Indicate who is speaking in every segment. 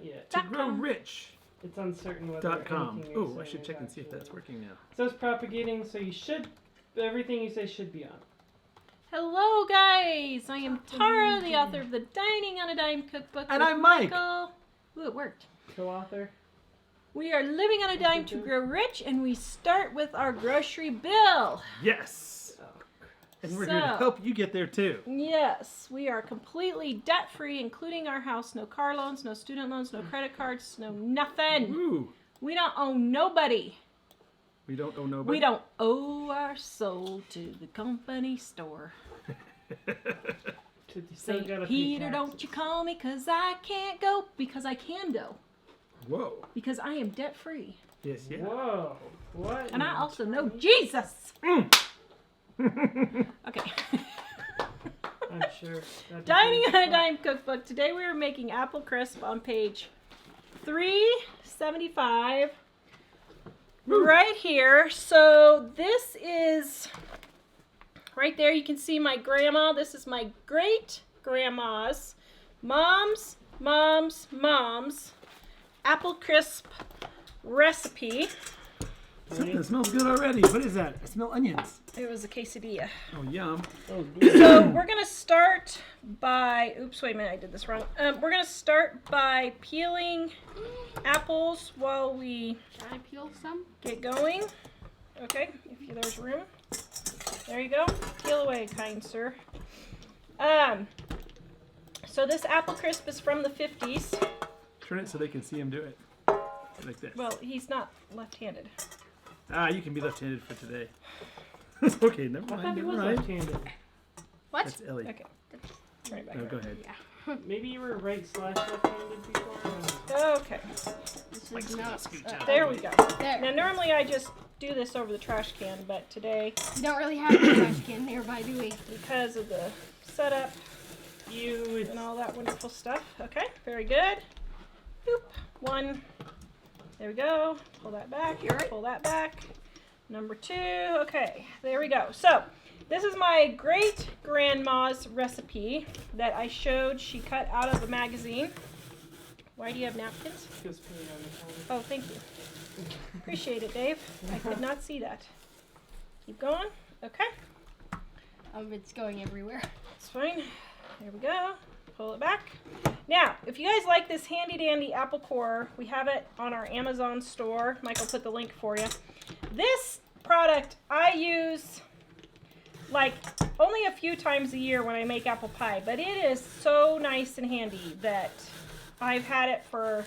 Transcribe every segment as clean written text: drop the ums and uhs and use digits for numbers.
Speaker 1: yet.
Speaker 2: To grow rich.
Speaker 1: It's uncertain whether
Speaker 2: .com.
Speaker 1: anything you're
Speaker 2: Oh, I
Speaker 1: saying
Speaker 2: should
Speaker 1: is
Speaker 2: check and see if
Speaker 1: actually-
Speaker 2: that's working now.
Speaker 1: So it's propagating, so you should, everything you say should be on.
Speaker 3: Hello, guys. I am Tara, the author of the Dining on a Dime Cookbook.
Speaker 2: And
Speaker 3: with
Speaker 2: I'm Mike.
Speaker 3: Michael. Ooh, it worked.
Speaker 1: Co-author.
Speaker 3: We are living on a dime to grow rich, and we start with our grocery bill.
Speaker 2: Yes. And we're here to help you get there too.
Speaker 3: Yes, we are completely debt-free, including our house. No car loans, no student loans, no credit cards, no nothing.
Speaker 2: Ooh.
Speaker 3: We don't owe nobody.
Speaker 2: We don't owe nobody.
Speaker 3: We don't owe our soul to the company store. St. Peter, don't you call me, 'cause I can't go, because I can go.
Speaker 2: Whoa.
Speaker 3: Because I am debt-free.
Speaker 2: Yes, yeah.
Speaker 1: Whoa. What?
Speaker 3: And I also know Jesus. Okay.
Speaker 1: I'm sure.
Speaker 3: Dining on a Dime Cookbook. Today we are making apple crisp on page 375. Right here. So this is right there. You can see my grandma. This is my great grandma's mom's apple crisp recipe.
Speaker 2: Something that smells good already. What is that? I smell onions.
Speaker 3: It was a quesadilla.
Speaker 2: Oh, yum.
Speaker 1: Oh, good.
Speaker 3: So we're gonna start by, oops, wait a minute, I did this wrong. We're gonna start by peeling apples while we
Speaker 4: Can I peel some?
Speaker 3: get going. Okay, there's room. There you go. Peel away, kind sir. So this apple crisp is from the 50s.
Speaker 2: Turn it so they can see him do it. Like this.
Speaker 3: Well, he's not left-handed.
Speaker 2: Ah, you can be left-handed for today. Okay, never
Speaker 1: I thought
Speaker 2: mind.
Speaker 1: he
Speaker 2: Never
Speaker 1: was
Speaker 2: mind.
Speaker 1: left-handed.
Speaker 4: What?
Speaker 2: That's Ellie.
Speaker 3: Okay. Turn it back
Speaker 2: No,
Speaker 3: around.
Speaker 2: go ahead.
Speaker 4: Yeah.
Speaker 1: Maybe you were right/left-handed before.
Speaker 3: Okay.
Speaker 4: This is not.
Speaker 3: There we go.
Speaker 4: There.
Speaker 3: Now, normally I just do this over the trash can, but today,
Speaker 4: We don't really have a trash can nearby, do we?
Speaker 3: because of the setup and all that wonderful stuff. Okay, very good. Boop. One. There we go. Pull that back. Pull that back. Number 2. Okay, there we go. So, this is my great grandma's recipe that I showed. She cut out of the magazine. Why do you have napkins?
Speaker 1: Just put it on the counter.
Speaker 3: Oh, thank you. Appreciate it, Dave. I could not see that. Keep going. Okay,
Speaker 4: It's going everywhere.
Speaker 3: it's fine. There we go. Pull it back. Now, if you guys like this handy dandy apple core, we have it on our Amazon store. Michael put the link for you. This product I use like only a few times a year when I make apple pie, but it is so nice and handy that I've had it for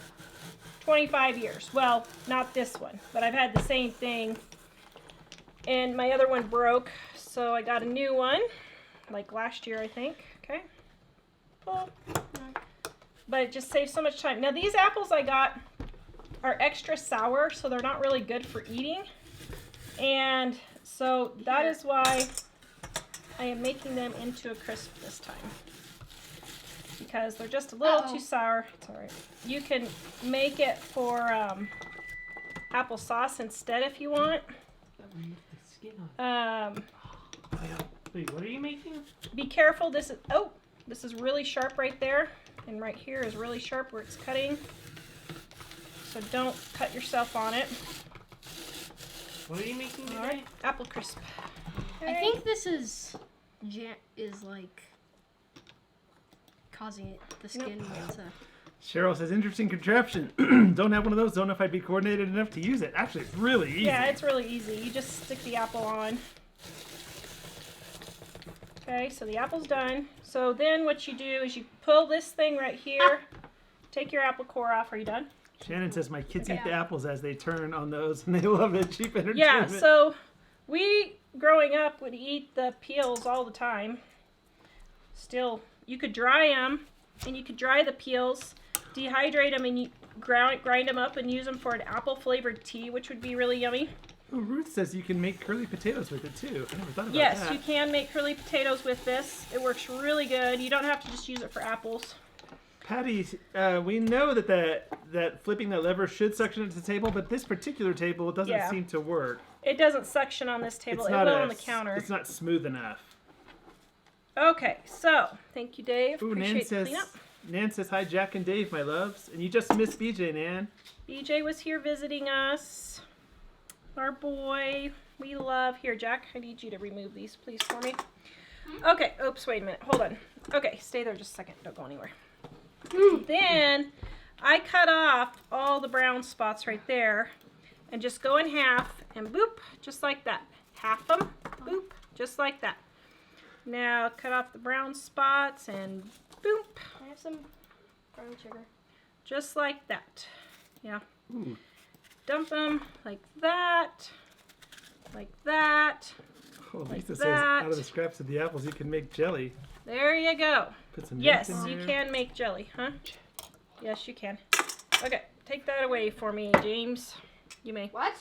Speaker 3: 25 years. Well, not this one, but I've had the same thing, and my other one broke, so I got a new one, like last year, I think. Okay. Pull. But it just saves so much time. Now, these apples I got are extra sour, so they're not really good for eating, and so that is why I am making them into a crisp this time, because they're just a little too sour. It's all right. You can make it for applesauce instead if you want.
Speaker 1: The skin on.
Speaker 3: Um,
Speaker 1: Wait, what are you making?
Speaker 3: be careful. This is really sharp right there, and right here is really sharp where it's cutting. So don't cut yourself on it.
Speaker 1: What are you making today?
Speaker 3: All right, apple crisp.
Speaker 4: I think this is like causing it, the skin to.
Speaker 2: Cheryl says, interesting contraption. Don't have one of those. Don't know if I'd be coordinated enough to use it. Actually, it's really easy.
Speaker 3: Yeah, it's really easy. You just stick the apple on. Okay, so the apple's done. So then what you do is you pull this thing right here, take your apple core off. Are you done?
Speaker 2: Shannon says, my kids eat the
Speaker 4: Yeah.
Speaker 2: apples as they turn on those, and they love it. Cheap entertainment.
Speaker 3: Yeah, so we, growing up, would eat the peels all the time. Still, you could dry them, and you could dry the peels, dehydrate them, and you grind them up and use them for an apple-flavored tea, which would be really yummy.
Speaker 2: Oh, Ruth says you can make curly potatoes with it, too. I never thought about
Speaker 3: Yes,
Speaker 2: that.
Speaker 3: you can make curly potatoes with this. It works really good. You don't have to just use it for apples.
Speaker 2: Patty, we know that flipping that lever should suction it to the table, but this particular table doesn't seem to work.
Speaker 3: It doesn't suction on this table.
Speaker 2: It's
Speaker 3: It
Speaker 2: not
Speaker 3: will on the counter.
Speaker 2: It's not smooth enough.
Speaker 3: Okay, so thank you, Dave.
Speaker 2: Ooh, Nan
Speaker 3: Appreciate the
Speaker 2: says,
Speaker 3: cleanup.
Speaker 2: Nan says, hi, Jack and Dave, my loves. And you just missed BJ, Nan.
Speaker 3: BJ was here visiting us. Our boy. We love. Here, Jack, I need you to remove these, please, for me. Okay. Oops, wait a minute. Hold on. Okay, stay there just a second. Don't go anywhere. Then I cut off all the brown spots right there and just go in half and boop, just like that. Half them, boop, just like that. Now cut off the brown spots and boop.
Speaker 4: I have some brown sugar.
Speaker 3: Just like that. Yeah.
Speaker 2: Ooh.
Speaker 3: Dump them like that. Like that.
Speaker 2: Oh,
Speaker 3: Like
Speaker 2: Lisa says,
Speaker 3: that.
Speaker 2: out of the scraps of the apples, you can make jelly.
Speaker 3: There you go.
Speaker 2: Put some
Speaker 3: Yes,
Speaker 2: milk in
Speaker 3: you
Speaker 2: there.
Speaker 3: can make jelly, huh? Yes, you can. Okay, take that away for me, James. You may.
Speaker 4: What?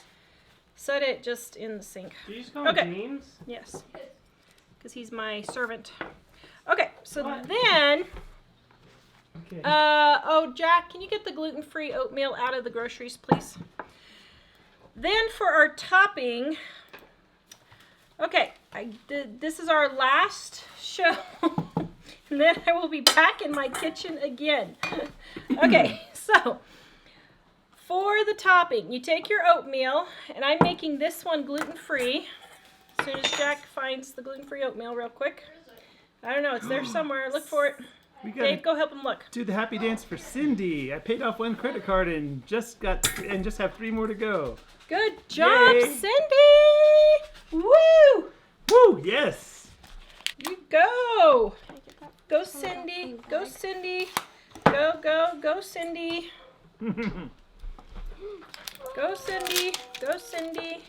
Speaker 3: Set it just in the sink.
Speaker 1: Do you just call him
Speaker 3: Okay.
Speaker 1: James?
Speaker 3: Yes. Because he's my servant. Okay, so
Speaker 1: What?
Speaker 3: then,
Speaker 1: Okay.
Speaker 3: oh, Jack, can you get the gluten-free oatmeal out of the groceries, please? Then for our topping, okay, this is our last show. And then I will be back in my kitchen again. Okay, so for the topping, you take your oatmeal, and I'm making this one gluten-free. As soon as Jack finds the gluten-free oatmeal real quick. I don't know, it's there somewhere. Look for it.
Speaker 2: We gotta
Speaker 3: Dave, go help him look.
Speaker 2: do the happy dance for Cindy. I paid off 1 credit card and just have 3 more to go.
Speaker 3: Good job,
Speaker 2: Yay.
Speaker 3: Cindy! Woo!
Speaker 2: Woo! Yes.
Speaker 3: You go!
Speaker 4: Can I get that?
Speaker 3: Go, Cindy! Go, Cindy! Go, go, go, Cindy! Go, Cindy! Go, Cindy!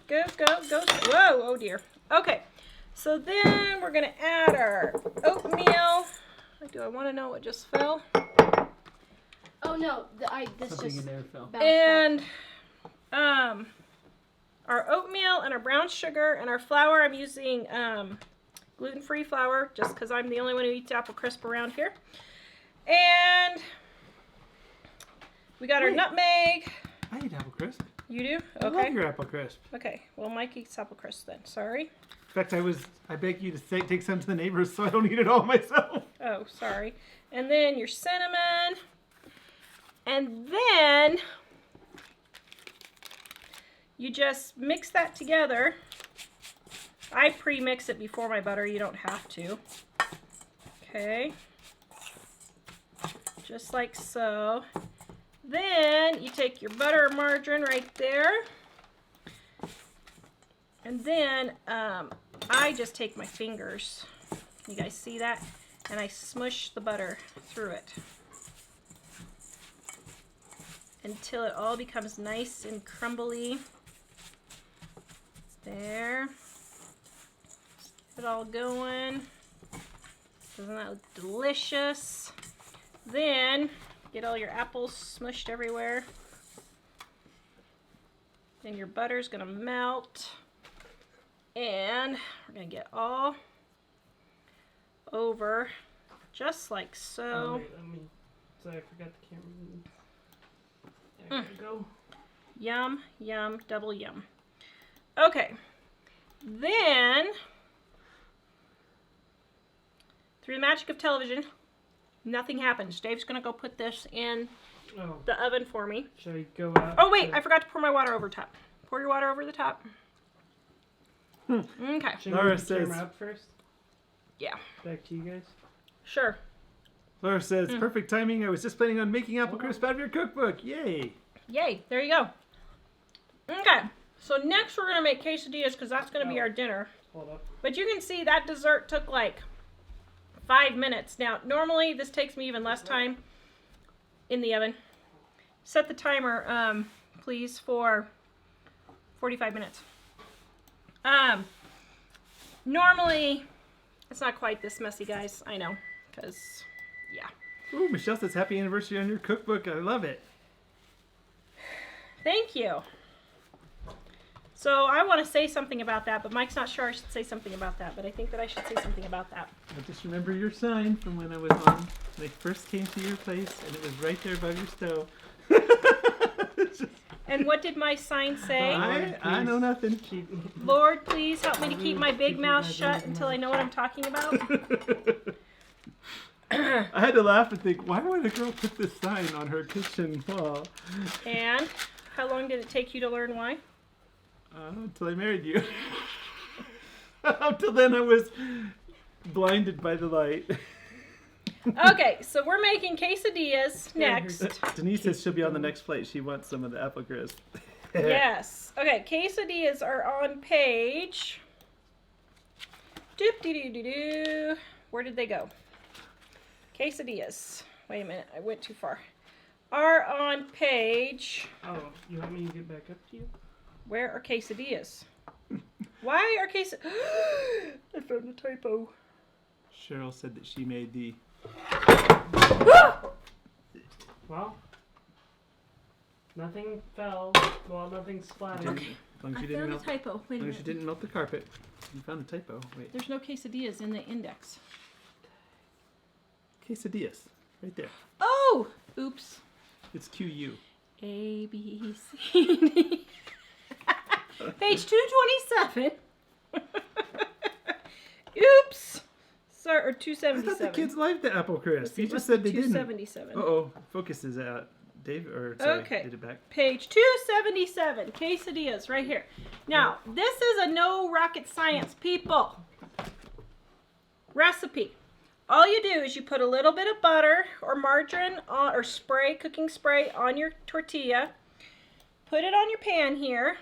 Speaker 3: Go, go, go! Whoa! Oh dear. Okay, so then we're gonna add our oatmeal. Do I want to know what just fell?
Speaker 4: Oh no, this
Speaker 2: Something
Speaker 4: just
Speaker 2: in there fell.
Speaker 4: bounced back.
Speaker 3: And our oatmeal and our brown sugar and our flour. I'm using gluten-free flour just because I'm the only one who eats apple crisp around here. And we got our
Speaker 2: Wait.
Speaker 3: nutmeg.
Speaker 2: I eat apple crisp.
Speaker 3: You do?
Speaker 2: I love
Speaker 3: Okay.
Speaker 2: your apple crisp.
Speaker 3: Okay. Well, Mike eats apple crisp then. Sorry.
Speaker 2: In fact, I beg you to take some to the neighbors so I don't eat it all myself.
Speaker 3: Oh, sorry. And then your cinnamon. And then you just mix that together. I pre-mix it before my butter. You don't have to. Okay. Just like so. Then you take your butter or margarine right there. And then I just take my fingers. You guys see that? And I smush the butter through it until it all becomes nice and crumbly. There. Get it all going. Doesn't that look delicious? Then get all your apples smushed everywhere. Then your butter's gonna melt. And we're gonna get all over just like so.
Speaker 1: wait, sorry, I forgot the camera. There we go.
Speaker 3: Yum, yum, double yum. Okay. Then, through the magic of television, nothing happens. Dave's going to go put this in
Speaker 1: Oh,
Speaker 3: the oven for me.
Speaker 1: should I go out?
Speaker 3: Oh, wait, I forgot to pour my water over top. Pour your water over the top. Okay.
Speaker 1: Should
Speaker 2: Laura
Speaker 1: I move the camera
Speaker 2: says-
Speaker 1: out first?
Speaker 3: Yeah.
Speaker 1: Back to you guys.
Speaker 3: Sure.
Speaker 2: Laura says, perfect timing. I was just planning on making apple crisp out of your cookbook. Yay.
Speaker 3: Yay. There you go. Okay. So next we're going to make quesadillas because that's going to be our dinner.
Speaker 1: Hold up.
Speaker 3: But you can see that dessert took like 5 minutes. Now, normally this takes me even less time in the oven. Set the timer, please, for 45 minutes. Normally, it's not quite this messy, guys. I know, because, yeah.
Speaker 2: Ooh, Michelle says, happy anniversary on your cookbook. I love it.
Speaker 3: Thank you. So I want to say something about that, but Mike's not sure I should say something about that, but I think that I should say something about that.
Speaker 2: I just remember your sign from when I was on, when I first came to your place, and it was right there above your stove. It's just-
Speaker 3: And what did my sign say?
Speaker 2: I know nothing.
Speaker 3: Lord, please help me to keep my big mouth shut until I know what I'm talking about.
Speaker 2: I had to laugh and think, why would a girl put this sign on her kitchen wall?
Speaker 3: And how long did it take you to learn why?
Speaker 2: Until I married you. Until then I was blinded by the light.
Speaker 3: Okay, so we're making quesadillas next.
Speaker 2: Denise says she'll be on the next plate. She wants some of the apple crisp.
Speaker 3: Yes. Okay, quesadillas are on page... Doop-dee-doo-doo-doo. Where did they go? Quesadillas. Wait a minute, I went too far. Are on page...
Speaker 1: Oh, you want me to get back up to you?
Speaker 3: Where are quesadillas? Why are quesadillas... I found a typo.
Speaker 2: Cheryl said that she made the...
Speaker 1: Well, nothing fell. Well, nothing splattered.
Speaker 3: Okay.
Speaker 2: As long as
Speaker 3: I
Speaker 2: you didn't
Speaker 3: found a
Speaker 2: melt,
Speaker 3: typo. Wait a
Speaker 2: as long as you
Speaker 3: minute.
Speaker 2: didn't melt the carpet. You found a typo. Wait.
Speaker 3: There's no quesadillas in the index.
Speaker 2: Quesadillas. Right there.
Speaker 3: Oh! Oops.
Speaker 2: It's QU.
Speaker 3: A, B, C, D. Page 227. Oops. Sorry, or
Speaker 2: I
Speaker 3: 277.
Speaker 2: thought the kids liked the apple crisp. You just
Speaker 3: Must
Speaker 2: said
Speaker 3: be
Speaker 2: they didn't.
Speaker 3: 277.
Speaker 2: Uh-oh. Focus is out. Dave, or sorry,
Speaker 3: Okay.
Speaker 2: did it back.
Speaker 3: Page 277. Quesadillas right here. Now, this is a no rocket science, people. Recipe. All you do is you put a little bit of butter or margarine on, or spray, cooking spray on your tortilla. Put it on your pan here.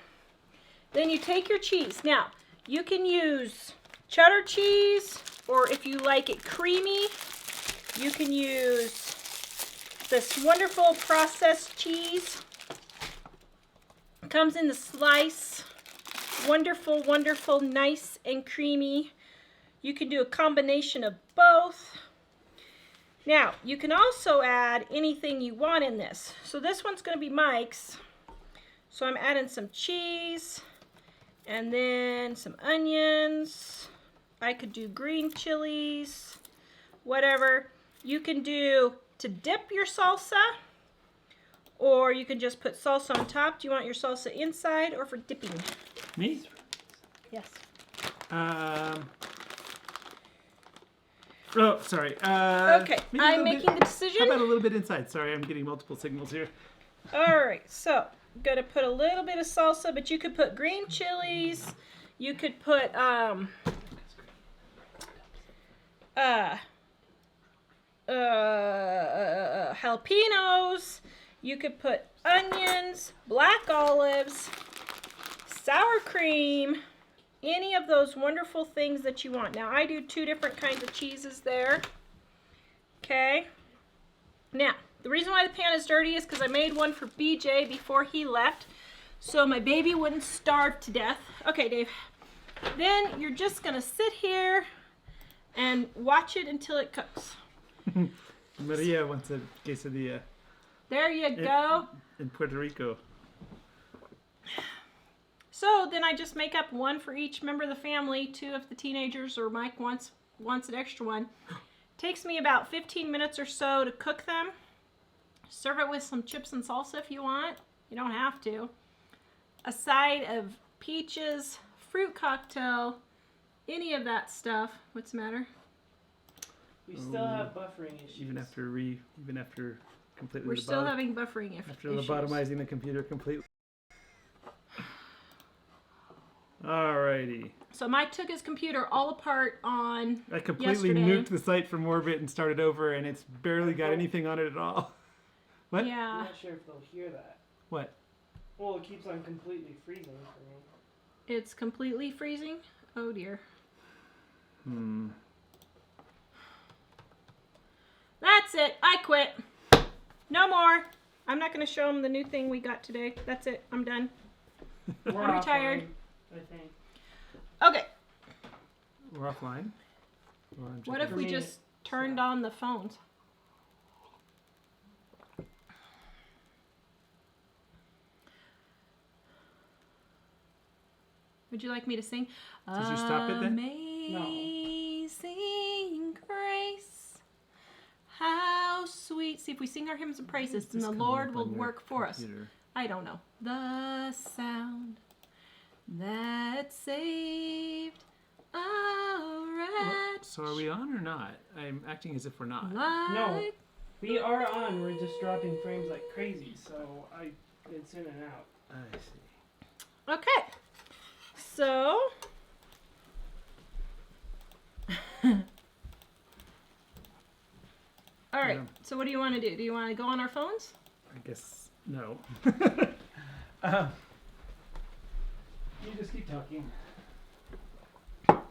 Speaker 3: Then you take your cheese. Now, you can use cheddar cheese, or if you like it creamy, you can use this wonderful processed cheese. It comes in the slice. Wonderful, wonderful, nice and creamy. You can do a combination of both. Now, you can also add anything you want in this. So this one's going to be Mike's. So I'm adding some cheese and then some onions. I could do green chilies, whatever. You can do to dip your salsa, or you can just put salsa on top. Do you want your salsa inside or for dipping?
Speaker 2: Me?
Speaker 3: Yes.
Speaker 2: Oh, sorry.
Speaker 3: Okay,
Speaker 2: maybe a
Speaker 3: I'm
Speaker 2: little
Speaker 3: making
Speaker 2: bit-
Speaker 3: the decision.
Speaker 2: How about a little bit inside? Sorry, I'm getting multiple signals here.
Speaker 3: All right, so I'm gonna put a little bit of salsa, but you could put green chilies. You could put jalapenos. You could put onions, black olives, sour cream, any of those wonderful things that you want. Now, I do 2 different kinds of cheeses there. Okay. Now, the reason why the pan is dirty is because I made one for BJ before he left, so my baby wouldn't starve to death. Okay, Dave. Then you're just going to sit here and watch it until it cooks.
Speaker 2: Maria wants a quesadilla
Speaker 3: There you go.
Speaker 2: in Puerto Rico.
Speaker 3: So then I just make up one for each member of the family, 2 if the teenagers or Mike wants an extra one. Takes me about 15 minutes or so to cook them. Serve it with some chips and salsa if you want. You don't have to. A side of peaches, fruit cocktail, any of that stuff. What's the matter?
Speaker 1: We still have buffering issues.
Speaker 2: Even after completely
Speaker 3: We're still having buffering
Speaker 2: after
Speaker 3: issues.
Speaker 2: lobotomizing the computer completely. Alrighty.
Speaker 3: So Mike took his computer all apart on
Speaker 2: I completely
Speaker 3: yesterday.
Speaker 2: nuked the site from orbit and started over, and it's barely got anything on it at all. What?
Speaker 1: I'm
Speaker 3: Yeah.
Speaker 1: not sure if they'll hear that.
Speaker 2: What?
Speaker 1: Well, it keeps on completely freezing for me.
Speaker 3: It's completely freezing. Oh dear. That's it. I quit. No more. I'm not going to show them the new thing we got today. That's it. I'm done.
Speaker 1: We're
Speaker 3: I'm retired.
Speaker 1: offline, I think.
Speaker 3: Okay.
Speaker 2: We're offline? Or I'm
Speaker 3: What
Speaker 2: checking-
Speaker 3: if we
Speaker 1: me,
Speaker 3: just turned on the phones? Would you like me to sing?
Speaker 2: Did you stop it then?
Speaker 3: Amazing grace, how sweet. See, if we sing our hymns and praises, then
Speaker 2: This
Speaker 3: the
Speaker 2: coming
Speaker 3: Lord
Speaker 2: up
Speaker 3: will
Speaker 2: on your
Speaker 3: work for us.
Speaker 2: computer?
Speaker 3: I don't know. The sound that saved Alright.
Speaker 2: So are we on or not? I'm acting as if we're not.
Speaker 1: No. We are on. We're just dropping frames like crazy, so it's in and out.
Speaker 2: I see.
Speaker 3: Okay. So. All right.
Speaker 2: Yeah.
Speaker 3: So what do you want to do? Do you want to go on our phones?
Speaker 2: I guess no. You just keep talking.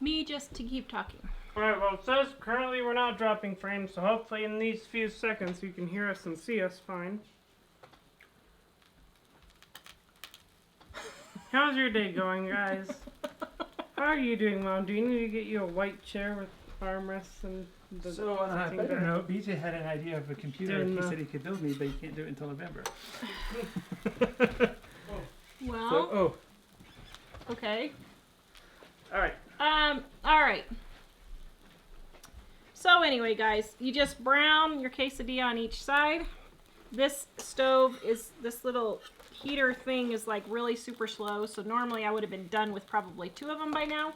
Speaker 3: Me just to keep talking.
Speaker 1: Alright, well, it says currently we're not dropping frames, so hopefully in these few seconds you can hear us and see us fine. How's your day going, guys? How are you doing, Mom? Do you need to get you a white chair with armrests and the...
Speaker 2: So on a better note, BJ had an idea of a computer he said he could build me, but he can't do it until November.
Speaker 3: Well.
Speaker 2: So,
Speaker 3: Okay.
Speaker 1: Alright.
Speaker 3: All right. So anyway, guys, you just brown your quesadilla on each side. This stove is, this little heater thing is like really super slow. So normally I would have been done with probably 2 of them by now.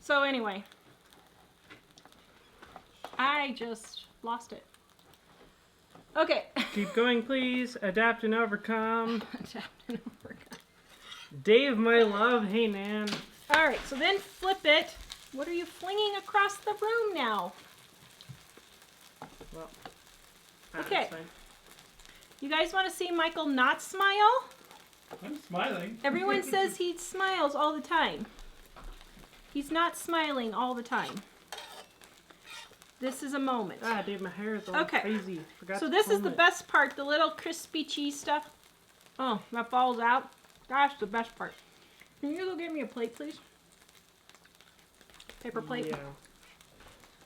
Speaker 3: So anyway, I just lost it. Okay.
Speaker 1: Keep going, please. Adapt and overcome.
Speaker 3: Adapt and overcome.
Speaker 1: Dave, my love. Hey, Nan.
Speaker 3: All right, so then flip it. What are you flinging across the room now?
Speaker 1: Well,
Speaker 3: Okay.
Speaker 1: that's fine.
Speaker 3: You guys want to see Michael not smile?
Speaker 2: I'm smiling.
Speaker 3: Everyone says he smiles all the time. He's not smiling all the time. This is a moment.
Speaker 1: Ah, dude, my hair is all
Speaker 3: Okay.
Speaker 1: crazy. Forgot
Speaker 3: So
Speaker 1: to
Speaker 3: this is
Speaker 1: comb
Speaker 3: the
Speaker 1: it.
Speaker 3: best part, the little crispy cheese stuff. Oh, that falls out. That's the best part. Can you go get me a plate, please? Paper plate.
Speaker 1: Yeah.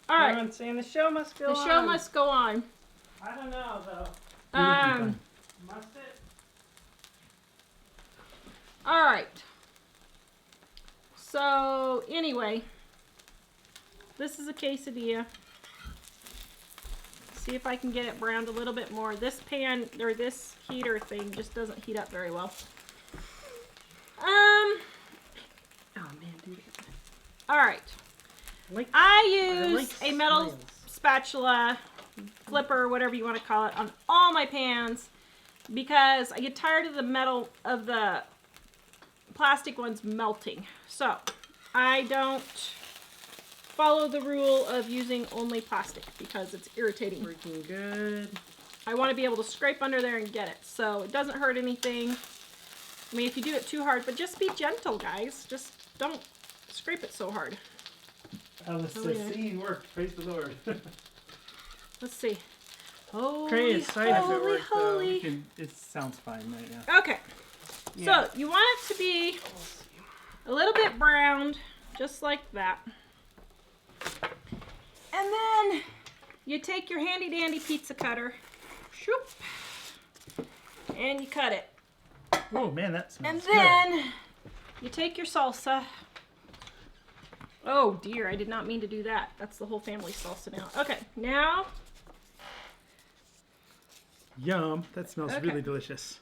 Speaker 3: All right.
Speaker 1: Everyone's saying the show must go on.
Speaker 3: The show must go on.
Speaker 1: I don't know, though. Must it?
Speaker 3: All right. So anyway, this is a quesadilla. See if I can get it browned a little bit more. This pan or this heater thing just doesn't heat up very well.
Speaker 1: Oh man, dude.
Speaker 3: All right.
Speaker 1: Like,
Speaker 3: I use
Speaker 1: like
Speaker 3: a metal
Speaker 1: smiles.
Speaker 3: spatula, flipper, whatever you want to call it, on all my pans because I get tired of the metal of the plastic ones melting. So I don't follow the rule of using only plastic because it's irritating.
Speaker 1: Freaking good.
Speaker 3: I want to be able to scrape under there and get it, so it doesn't hurt anything. I mean, if you do it too hard, but just be gentle, guys. Just don't scrape it so hard.
Speaker 2: Alice
Speaker 3: Oh,
Speaker 2: says,
Speaker 3: yeah.
Speaker 2: "Seeing worked. Praise the Lord."
Speaker 3: Let's see. Holy,
Speaker 1: Pray aside if it
Speaker 3: holy,
Speaker 1: worked, though.
Speaker 3: holy.
Speaker 2: It sounds fine right now.
Speaker 3: Okay,
Speaker 1: Yeah.
Speaker 3: so you want it to be a little bit browned, just like that. And then you take your handy dandy pizza cutter, shoop, and you cut it.
Speaker 2: Oh man, that
Speaker 3: And
Speaker 2: smells
Speaker 3: then you take your salsa. Oh dear, I did not mean to do that. That's the whole family salsa now. Okay, now,
Speaker 2: good. Yum. That smells
Speaker 3: Okay.
Speaker 2: really delicious.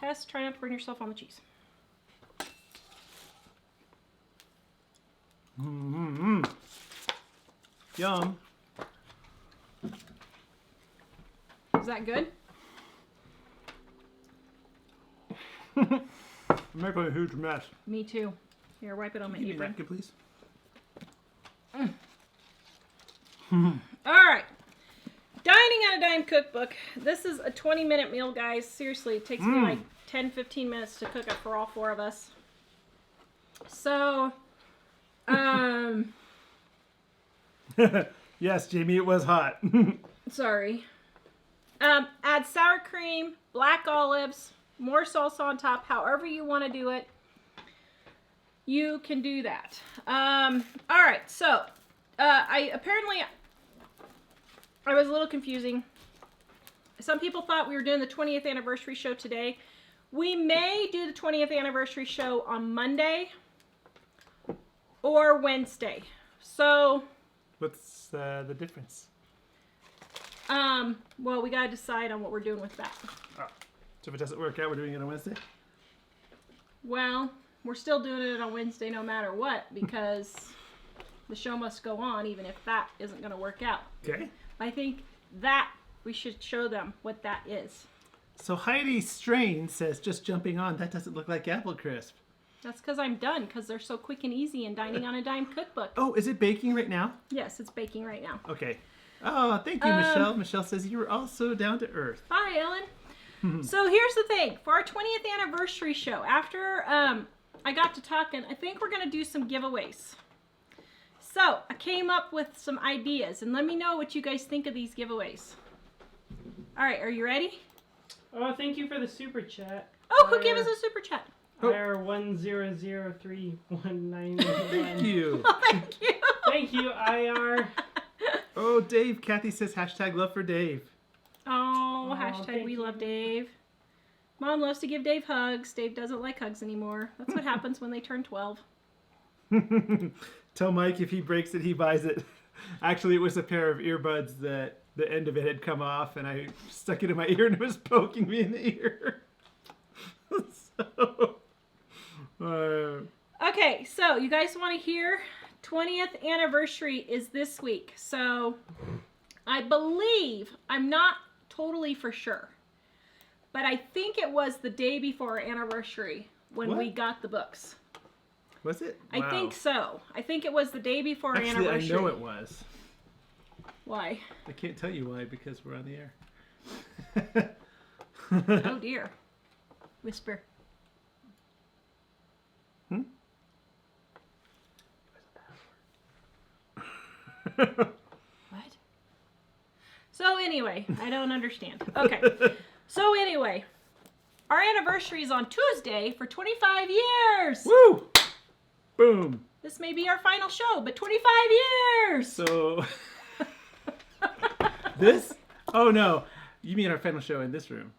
Speaker 3: Tess, try not to burn yourself on the cheese.
Speaker 2: Mm-hmm. Yum.
Speaker 3: Is that good?
Speaker 2: I'm making a huge mess.
Speaker 3: Me too. Here, wipe it on my
Speaker 2: Give me a
Speaker 3: apron.
Speaker 2: napkin, please.
Speaker 3: All right. Dining on a Dime Cookbook. This is a 20-minute meal, guys. Seriously, it takes me like 10-15 minutes to cook up for all 4 of us. So,
Speaker 2: Yes, Jamie, it was hot.
Speaker 3: sorry. Add sour cream, black olives, more salsa on top, however you want to do it. You can do that. All right, so I was a little confusing. Some people thought we were doing the 20th anniversary show today. We may do the 20th anniversary show on Monday or Wednesday. So
Speaker 2: What's the difference?
Speaker 3: Well, we gotta decide on what we're doing with that.
Speaker 2: Oh. So if it doesn't work out, we're doing it on Wednesday?
Speaker 3: Well, we're still doing it on Wednesday no matter what, because the show must go on even if that isn't gonna work out.
Speaker 2: Okay.
Speaker 3: I think that we should show them what that is.
Speaker 2: So Heidi Strain says, just jumping on, that doesn't look like apple crisp.
Speaker 3: That's because I'm done, because they're so quick and easy in Dining on a Dime cookbook.
Speaker 2: Oh, is it baking right now?
Speaker 3: Yes, it's baking right now.
Speaker 2: Okay. Oh, thank you, Michelle. Michelle says you were also down to earth.
Speaker 3: Hi, Ellen. So here's the thing. For our 20th anniversary show, after I got to talking, I think we're going to do some giveaways. So I came up with some ideas, and let me know what you guys think of these giveaways. All right, are you ready?
Speaker 1: Oh, thank you for the super chat.
Speaker 3: Oh, who gave us a super chat?
Speaker 1: Fire 10031991.
Speaker 2: Thank you.
Speaker 3: Oh, thank you.
Speaker 1: Thank you, IR.
Speaker 2: Oh, Dave. Kathy says hashtag love for Dave.
Speaker 3: Oh, hashtag
Speaker 1: thank
Speaker 3: we
Speaker 1: you.
Speaker 3: love Dave. Mom loves to give Dave hugs. Dave doesn't like hugs anymore. That's what happens when they turn 12.
Speaker 2: Tell Mike if he breaks it, he buys it. Actually, it was a pair of earbuds that the end of it had come off, and I stuck it in my ear, and it was poking me in the ear.
Speaker 3: Okay, so you guys want to hear 20th anniversary is this week. So I believe, I'm not totally for sure, but I think it was the day before our anniversary when we got the books.
Speaker 2: Was it?
Speaker 3: I think so. I think it was the day before our
Speaker 2: Actually,
Speaker 3: anniversary.
Speaker 2: I know it was.
Speaker 3: Why?
Speaker 2: I can't tell you why because we're on the air.
Speaker 3: Oh dear. Whisper. What? So anyway, I don't understand. Okay. So anyway, our anniversary is on Tuesday for 25 years.
Speaker 2: Woo! Boom.
Speaker 3: This may be our final show, but 25 years.
Speaker 2: So this? Oh no. You mean our final show in this room?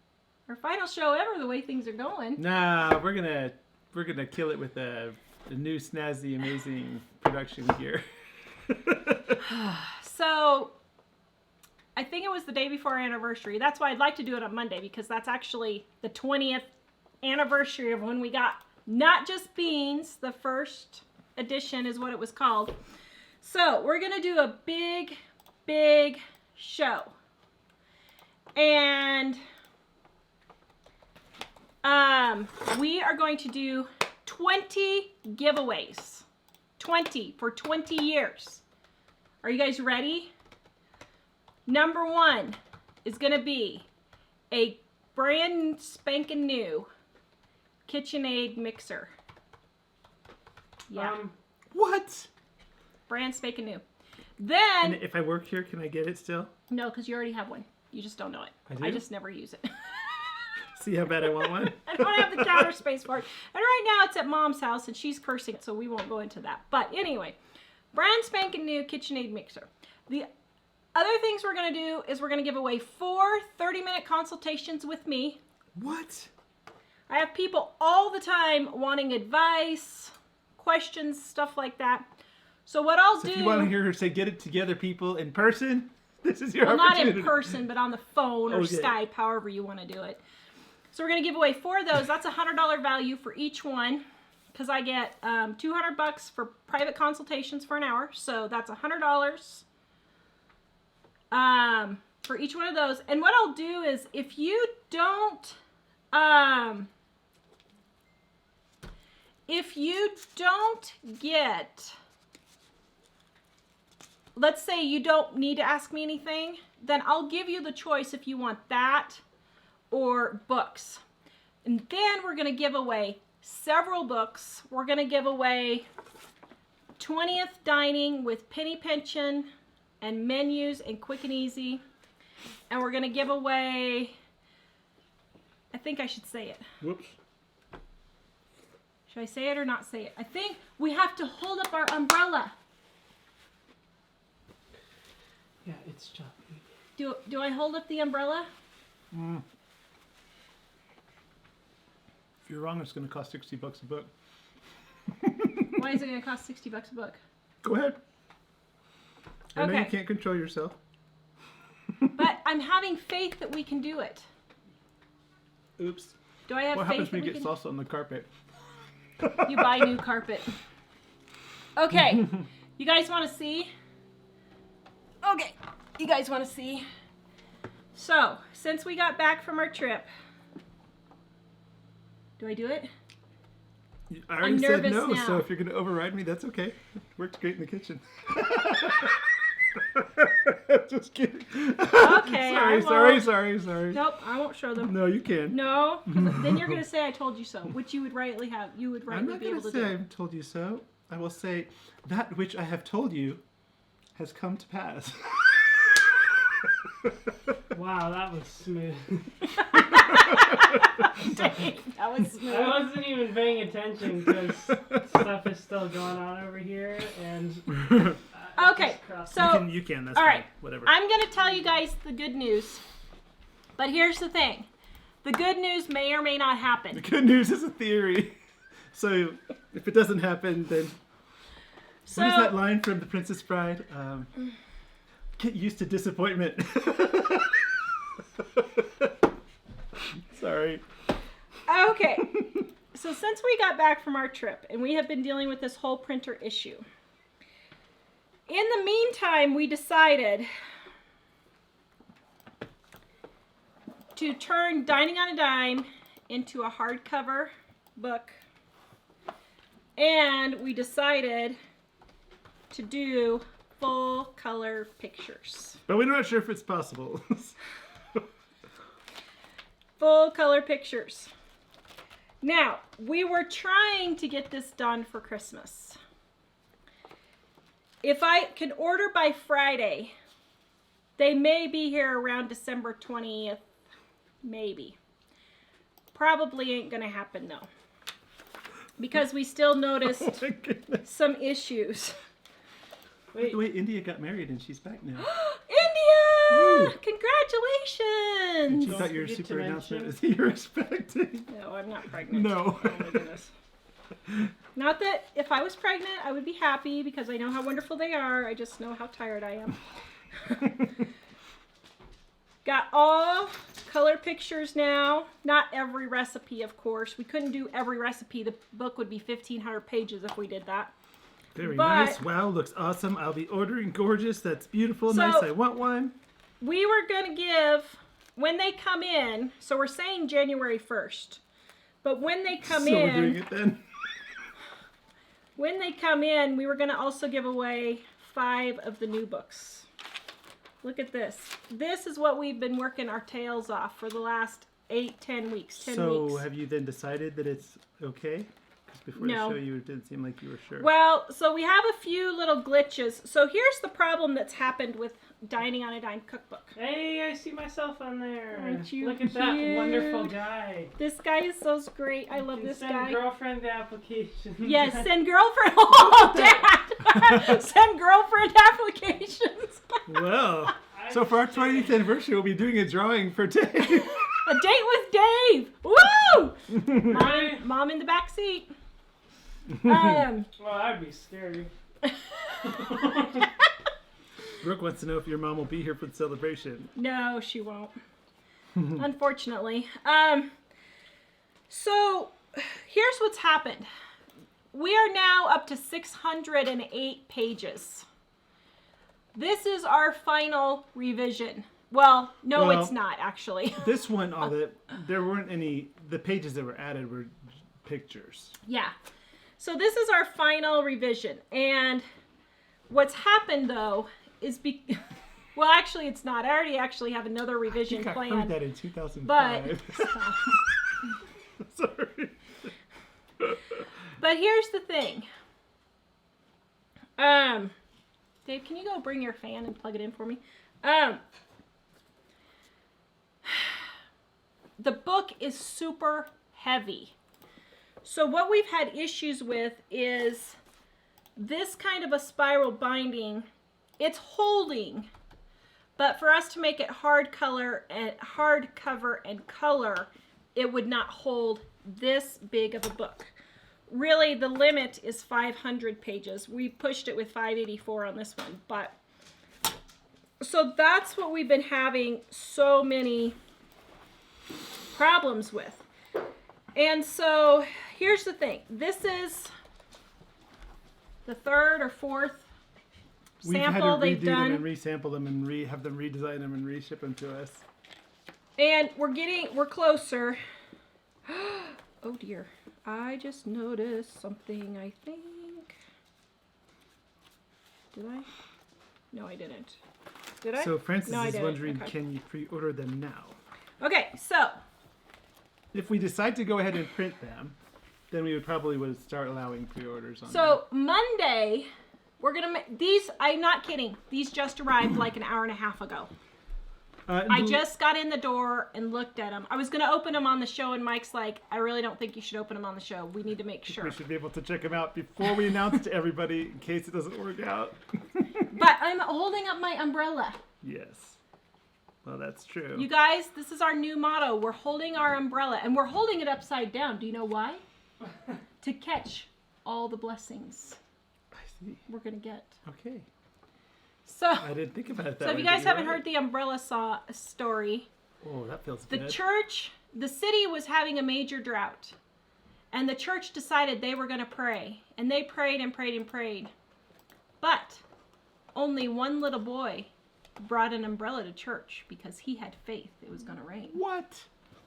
Speaker 3: Our final show ever, the way things are going.
Speaker 2: Nah, we're gonna kill it with a new snazzy, amazing production gear.
Speaker 3: So, I think it was the day before our anniversary. That's why I'd like to do it on Monday, because that's actually the 20th anniversary of when we got not just beans. The first edition is what it was called. So, we're going to do a big, big show. And we are going to do 20 giveaways. 20 for 20 years. Are you guys ready? Number 1 is going to be a brand spanking new KitchenAid mixer. Yeah.
Speaker 2: What?
Speaker 3: Brand spanking new. Then...
Speaker 2: And if I work here, can I get it still?
Speaker 3: No, because you already have one. You just don't know it.
Speaker 2: I do?
Speaker 3: I just never use it.
Speaker 2: See how bad I want one?
Speaker 3: I don't have the counter space for it. And right now it's at Mom's house and she's cursing, so we won't go into that. But anyway, brand spanking new KitchenAid mixer. The other things we're going to do is we're going to give away 4 30-minute consultations with me.
Speaker 2: What?
Speaker 3: I have people all the time wanting advice, questions, stuff like that. So what I'll do...
Speaker 2: If you want to hear her say, get it together, people, in person, this is your
Speaker 3: well,
Speaker 2: opportunity.
Speaker 3: not in person, but on the phone or
Speaker 2: Okay.
Speaker 3: Skype, however you want to do it. So we're going to give away 4 of those. That's a $100 value for each one, because I get $200 for private consultations for an hour. So that's $100 for each one of those. And what I'll do is, if you don't get, let's say you don't need to ask me anything, then I'll give you the choice if you want that or books. And then we're going to give away several books. We're going to give away 20th Dining with Penny Pension and Menus and Quick and Easy. And we're going to give away, I think I should say it.
Speaker 2: Whoops.
Speaker 3: Should I say it or not say it? I think we have to hold up our umbrella.
Speaker 1: Yeah, it's choppy.
Speaker 3: Do I hold up the umbrella?
Speaker 2: If you're wrong, it's going to cost $60 a book.
Speaker 3: Why is it going to cost $60 a book?
Speaker 2: Go ahead. I know you
Speaker 3: Okay.
Speaker 2: can't control yourself.
Speaker 3: But I'm having faith that we can do it.
Speaker 2: Oops.
Speaker 3: Do I have
Speaker 2: What
Speaker 3: faith
Speaker 2: happens
Speaker 3: that
Speaker 2: when
Speaker 3: we
Speaker 2: you get
Speaker 3: can?
Speaker 2: salsa on the carpet?
Speaker 3: You buy new carpet. Okay. You guys want to see? Okay. You guys want to see? So, since we got back from our trip, do I do it?
Speaker 2: I already said
Speaker 3: nervous
Speaker 2: no,
Speaker 3: now.
Speaker 2: so if you're going to override me, that's okay. Worked great in the kitchen. Just kidding.
Speaker 3: Okay, I
Speaker 2: sorry.
Speaker 3: won't. Nope, I won't show them.
Speaker 2: No, you can.
Speaker 3: No, 'cause then you're gonna say I told you so, which you would rightly have. You would
Speaker 2: I'm
Speaker 3: rightly
Speaker 2: not
Speaker 3: be
Speaker 2: going
Speaker 3: able
Speaker 2: to
Speaker 3: to
Speaker 2: say
Speaker 3: do.
Speaker 2: I've told you so. I will say that which I have told you has come to pass.
Speaker 1: Wow, that was smooth.
Speaker 3: That was smooth.
Speaker 1: I wasn't even paying attention because stuff is still going on over here, and
Speaker 3: Okay, so
Speaker 2: you can. That's
Speaker 3: all
Speaker 2: fine.
Speaker 3: right.
Speaker 2: Whatever.
Speaker 3: I'm gonna tell you guys the good news, but here's the thing: the good news may or may not
Speaker 2: The
Speaker 3: happen.
Speaker 2: good news is a theory. So if it doesn't happen, then
Speaker 3: So
Speaker 2: what is that line from The Princess Bride? Get used to disappointment. Sorry.
Speaker 3: okay, so since we got back from our trip and we have been dealing with this whole printer issue, in the meantime, we decided to turn Dining on a Dime into a hardcover book, and we decided to do full color pictures.
Speaker 2: But we're not sure if it's possible.
Speaker 3: Full color pictures. Now, we were trying to get this done for Christmas. If I can order by Friday, they may be here around December 20th. Maybe. Probably ain't gonna happen though. Because we still noticed
Speaker 2: Oh my goodness.
Speaker 3: some issues.
Speaker 2: By the way, India got married and she's back now.
Speaker 3: India!
Speaker 2: Woo.
Speaker 3: Congratulations!
Speaker 2: She thought your
Speaker 1: forget to
Speaker 2: super announcement
Speaker 1: mention-
Speaker 2: is that you're expecting.
Speaker 3: No, I'm not pregnant.
Speaker 2: No.
Speaker 3: Oh my goodness. Not that if I was pregnant, I would be happy because I know how wonderful they are. I just know how tired I am. Got all color pictures now. Not every recipe, of course. We couldn't do every recipe. The book would be 1,500 pages if we did that.
Speaker 2: Very
Speaker 3: But-
Speaker 2: nice. Wow, looks awesome. I'll be ordering gorgeous. That's beautiful.
Speaker 3: So-
Speaker 2: Nice. I want one.
Speaker 3: We were going to give, when they come in, so we're saying January 1st. But when they come
Speaker 2: So we're doing
Speaker 3: in,
Speaker 2: it then.
Speaker 3: when they come in, we were going to also give away 5 of the new books. Look at this. This is what we've been working our tails off for the last 8-10 weeks. 10
Speaker 2: So
Speaker 3: weeks.
Speaker 2: have you then decided that it's okay? Because before
Speaker 3: No.
Speaker 2: the show, you didn't seem like you were sure.
Speaker 3: Well, so we have a few little glitches. So here's the problem that's happened with Dining on a Dime cookbook.
Speaker 1: Hey, I see myself on there.
Speaker 3: Aren't you
Speaker 1: Look at that
Speaker 3: cute?
Speaker 1: wonderful guy.
Speaker 3: This guy is so great. I love
Speaker 1: You can
Speaker 3: this
Speaker 1: send
Speaker 3: guy.
Speaker 1: girlfriend applications.
Speaker 3: Yes, send girlfriend. Oh, Dad! Send girlfriend applications.
Speaker 2: Well, so for our 20th anniversary, we'll be doing a drawing for Dave.
Speaker 3: A date with Dave. Woo! Mom in the back seat.
Speaker 1: Well, that'd be scary.
Speaker 2: Brooke wants to know if your mom will be here for the celebration.
Speaker 3: No, she won't. Unfortunately. So here's what's happened. We are now up to 608 pages. This is our final revision. Well, no,
Speaker 2: Well,
Speaker 3: it's not actually.
Speaker 2: This one, there weren't any, the pages that were added were pictures.
Speaker 3: Yeah. So this is our final revision. And what's happened though is well, actually it's not. I already actually have another revision
Speaker 2: I think I heard
Speaker 3: planned.
Speaker 2: that in 2005.
Speaker 3: But
Speaker 2: Sorry.
Speaker 3: But here's the thing. Dave, can you go bring your fan and plug it in for me? The book is super heavy. So what we've had issues with is this kind of a spiral binding. It's holding, but for us to make it hardcover and color, it would not hold this big of a book. Really, the limit is 500 pages. We pushed it with 584 on this one, but So that's what we've been having so many problems with. And so here's the thing. This is the third or fourth sample they've done.
Speaker 2: We've had to redo them and resample them and have them redesign them and reship them to us.
Speaker 3: And we're closer. Oh dear. I just noticed something, I think. Did I? No, I didn't. Did I?
Speaker 2: So Francis
Speaker 3: No, I
Speaker 2: is
Speaker 3: didn't.
Speaker 2: wondering,
Speaker 3: Okay.
Speaker 2: can you pre-order them now?
Speaker 3: Okay, so
Speaker 2: If we decide to go ahead and print them, then we would start allowing pre-orders on them.
Speaker 3: so Monday, we're gonna make these. I'm not kidding. These just arrived like an hour and a half ago. I just got in the door and looked at them. I was gonna open them on the show, and Mike's like, "I really don't think you should open them on the show. We need to make sure."
Speaker 2: We should be able to check them out before we announce to everybody in case it doesn't work out.
Speaker 3: But I'm holding up my umbrella.
Speaker 2: Yes. Well, that's true.
Speaker 3: You guys, this is our new motto. We're holding our umbrella, and we're holding it upside down. Do you know why? To catch all the blessings
Speaker 2: I see.
Speaker 3: we're gonna get.
Speaker 2: Okay.
Speaker 3: So,
Speaker 2: I didn't think about it that
Speaker 3: so if
Speaker 2: way,
Speaker 3: you
Speaker 2: but
Speaker 3: guys
Speaker 2: you're
Speaker 3: haven't
Speaker 2: right.
Speaker 3: heard the umbrella story,
Speaker 2: Oh, that feels
Speaker 3: the
Speaker 2: good.
Speaker 3: church, the city was having a major drought, and the church decided they were going to pray, and they prayed and prayed and prayed, but only one little boy brought an umbrella to church because he had faith it was going to rain.
Speaker 2: What?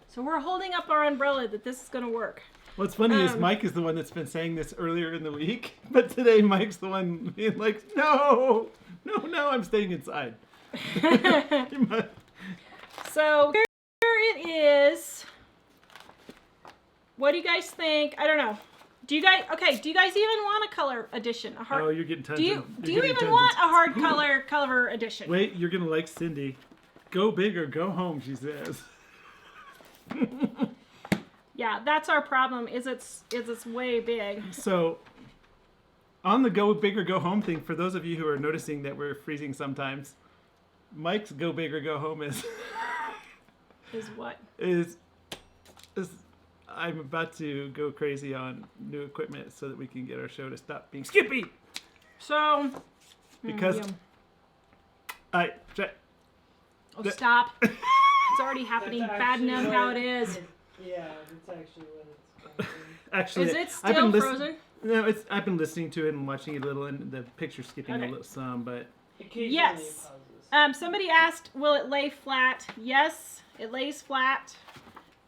Speaker 3: So we're holding up our umbrella that this is going to work.
Speaker 2: What's funny is Mike is the one that's been saying this earlier in the week, but today Mike's the one being like, no, I'm staying inside.
Speaker 3: So here it is. What do you guys think? I don't know. Do you guys even want a color edition? A hard?
Speaker 2: Oh, you're getting tons
Speaker 3: Do you
Speaker 2: of,
Speaker 3: do
Speaker 2: you're
Speaker 3: you
Speaker 2: getting
Speaker 3: even
Speaker 2: tons
Speaker 3: want a hard cover edition?
Speaker 2: Wait, you're going to like Cindy. Go big or go home, she says.
Speaker 3: Yeah, that's our problem. Is it's way big.
Speaker 2: So, on the go big or go home thing, for those of you who are noticing that we're freezing sometimes, Mike's go big or go home is
Speaker 3: Is what?
Speaker 2: is I'm about to go crazy on new equipment so that we can get our show to stop being skippy.
Speaker 3: So.
Speaker 2: Because
Speaker 3: yum. Oh,
Speaker 2: that-
Speaker 3: stop! It's already happening.
Speaker 1: That's
Speaker 3: Bad enough
Speaker 1: actually
Speaker 3: how
Speaker 1: what-
Speaker 3: it is.
Speaker 1: Yeah, that's actually what it's called.
Speaker 2: actually,
Speaker 3: Is it
Speaker 2: I've
Speaker 3: still
Speaker 2: been
Speaker 3: frozen?
Speaker 2: No, I've been listening to it and watching it a little, and the picture skipping
Speaker 3: Okay.
Speaker 2: a little some, but
Speaker 1: Occasionally
Speaker 3: Yes.
Speaker 1: it pauses.
Speaker 3: Somebody asked, will it lay flat? Yes, it lays flat,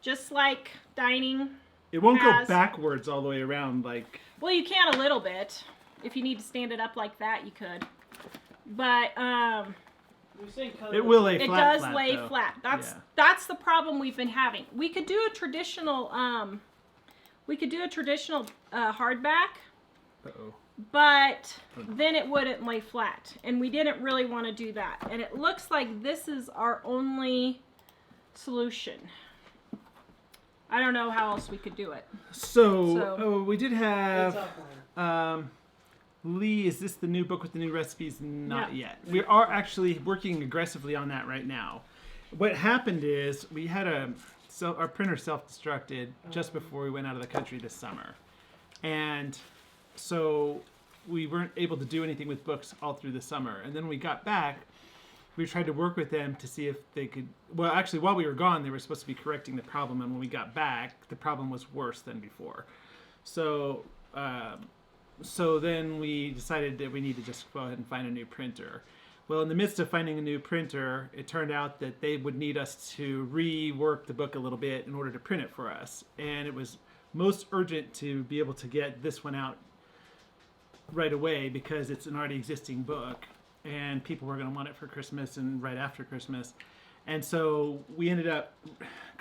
Speaker 3: just like dining.
Speaker 2: it won't
Speaker 3: Has-
Speaker 2: go backwards all the way around like.
Speaker 3: Well, you can a little bit. If you need to stand it up like that, you could. But
Speaker 1: You're saying color.
Speaker 2: It will lay
Speaker 3: it
Speaker 2: flat.
Speaker 3: does lay
Speaker 2: though.
Speaker 3: flat. That's
Speaker 2: Yeah.
Speaker 3: that's the problem we've been having. We could do a traditional hardback,
Speaker 2: Uh-oh.
Speaker 3: but then it wouldn't lay flat, and we didn't really want to do that. And it looks like this is our only solution. I don't know how else we could do it.
Speaker 2: So we did
Speaker 1: It's
Speaker 2: have.
Speaker 1: offline.
Speaker 2: Lee, is this the new book with the new recipes? Not
Speaker 3: No.
Speaker 2: yet. We are actually working aggressively on that right now. What happened is we had our printer self-destructed just before we went out of the country this summer. And so we weren't able to do anything with books all through the summer. And then when we got back, we tried to work with them to see if they could, well, actually, while we were gone, they were supposed to be correcting the problem. And when we got back, the problem was worse than before. So then we decided that we need to just go ahead and find a new printer. Well, in the midst of finding a new printer, it turned out that they would need us to rework the book a little bit in order to print it for us. And it was most urgent to be able to get this one out right away because it's an already existing book and people were going to want it for Christmas and right after Christmas. And so we ended up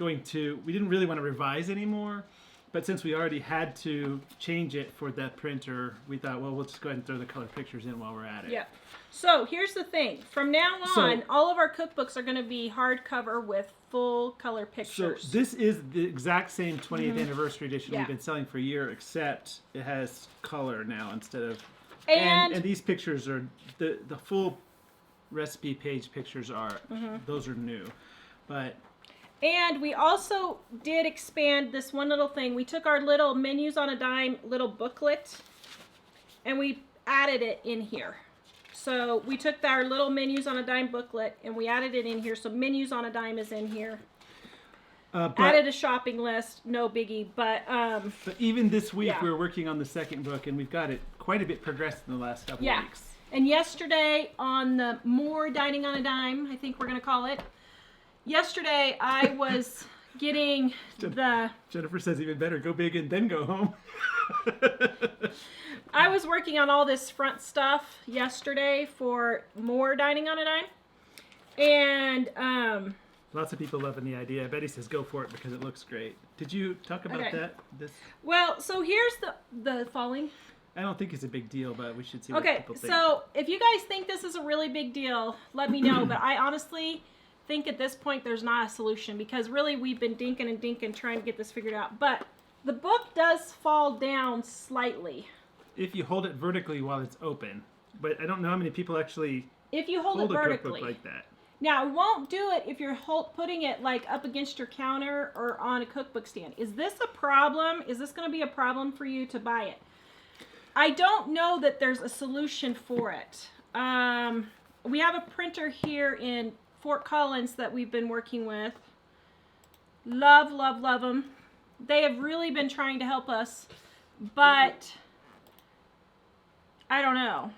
Speaker 2: we didn't really want to revise anymore. But since we already had to change it for that printer, we thought, well, we'll just go ahead and throw the color pictures in while we're at it.
Speaker 3: Yeah. So here's the thing. From now on,
Speaker 2: So-
Speaker 3: all of our cookbooks are going to be hardcover with full color
Speaker 2: So
Speaker 3: pictures.
Speaker 2: this is the exact same 20th anniversary edition
Speaker 3: Yeah.
Speaker 2: we've been selling for a year, except it has color now instead of...
Speaker 3: And-
Speaker 2: And these pictures are... The full recipe page pictures are... Those are new. But...
Speaker 3: And we also did expand this one little thing. We took our little Menus on a Dime little booklet and we added it in here. So we took our little Menus on a Dime booklet and we added it in here. So Menus on a Dime is in here. Added a shopping list, no biggie. But
Speaker 2: even this week,
Speaker 3: yeah.
Speaker 2: we're working on the second book, and we've got it quite a bit progressed in the last couple of weeks.
Speaker 3: And yesterday on the More Dining on a Dime, I think we're going to call it. Yesterday I was getting
Speaker 2: Jennifer says even better, go big and then go home.
Speaker 3: I was working on all this front stuff yesterday for More Dining on a Dime. And
Speaker 2: lots of people loving the idea. Betty says go for it because it looks great. Did you talk about that?
Speaker 3: Well, so here's the falling.
Speaker 2: I don't think it's a big deal, but we should see what people think.
Speaker 3: So if you guys think this is a really big deal, let me know. But I honestly think at this point there's not a solution because really we've been dinking and dinking trying to get this figured out. But the book does fall down slightly.
Speaker 2: If you hold it vertically while it's open. But I don't know how many people actually
Speaker 3: if you hold it vertically
Speaker 2: a cookbook like that.
Speaker 3: Now, it won't do it if you're putting it like up against your counter or on a cookbook stand. Is this a problem? Is this going to be a problem for you to buy it? I don't know that there's a solution for it. We have a printer here in Fort Collins that we've been working with. Love, love, love them. They have really been trying to help us, but I don't know.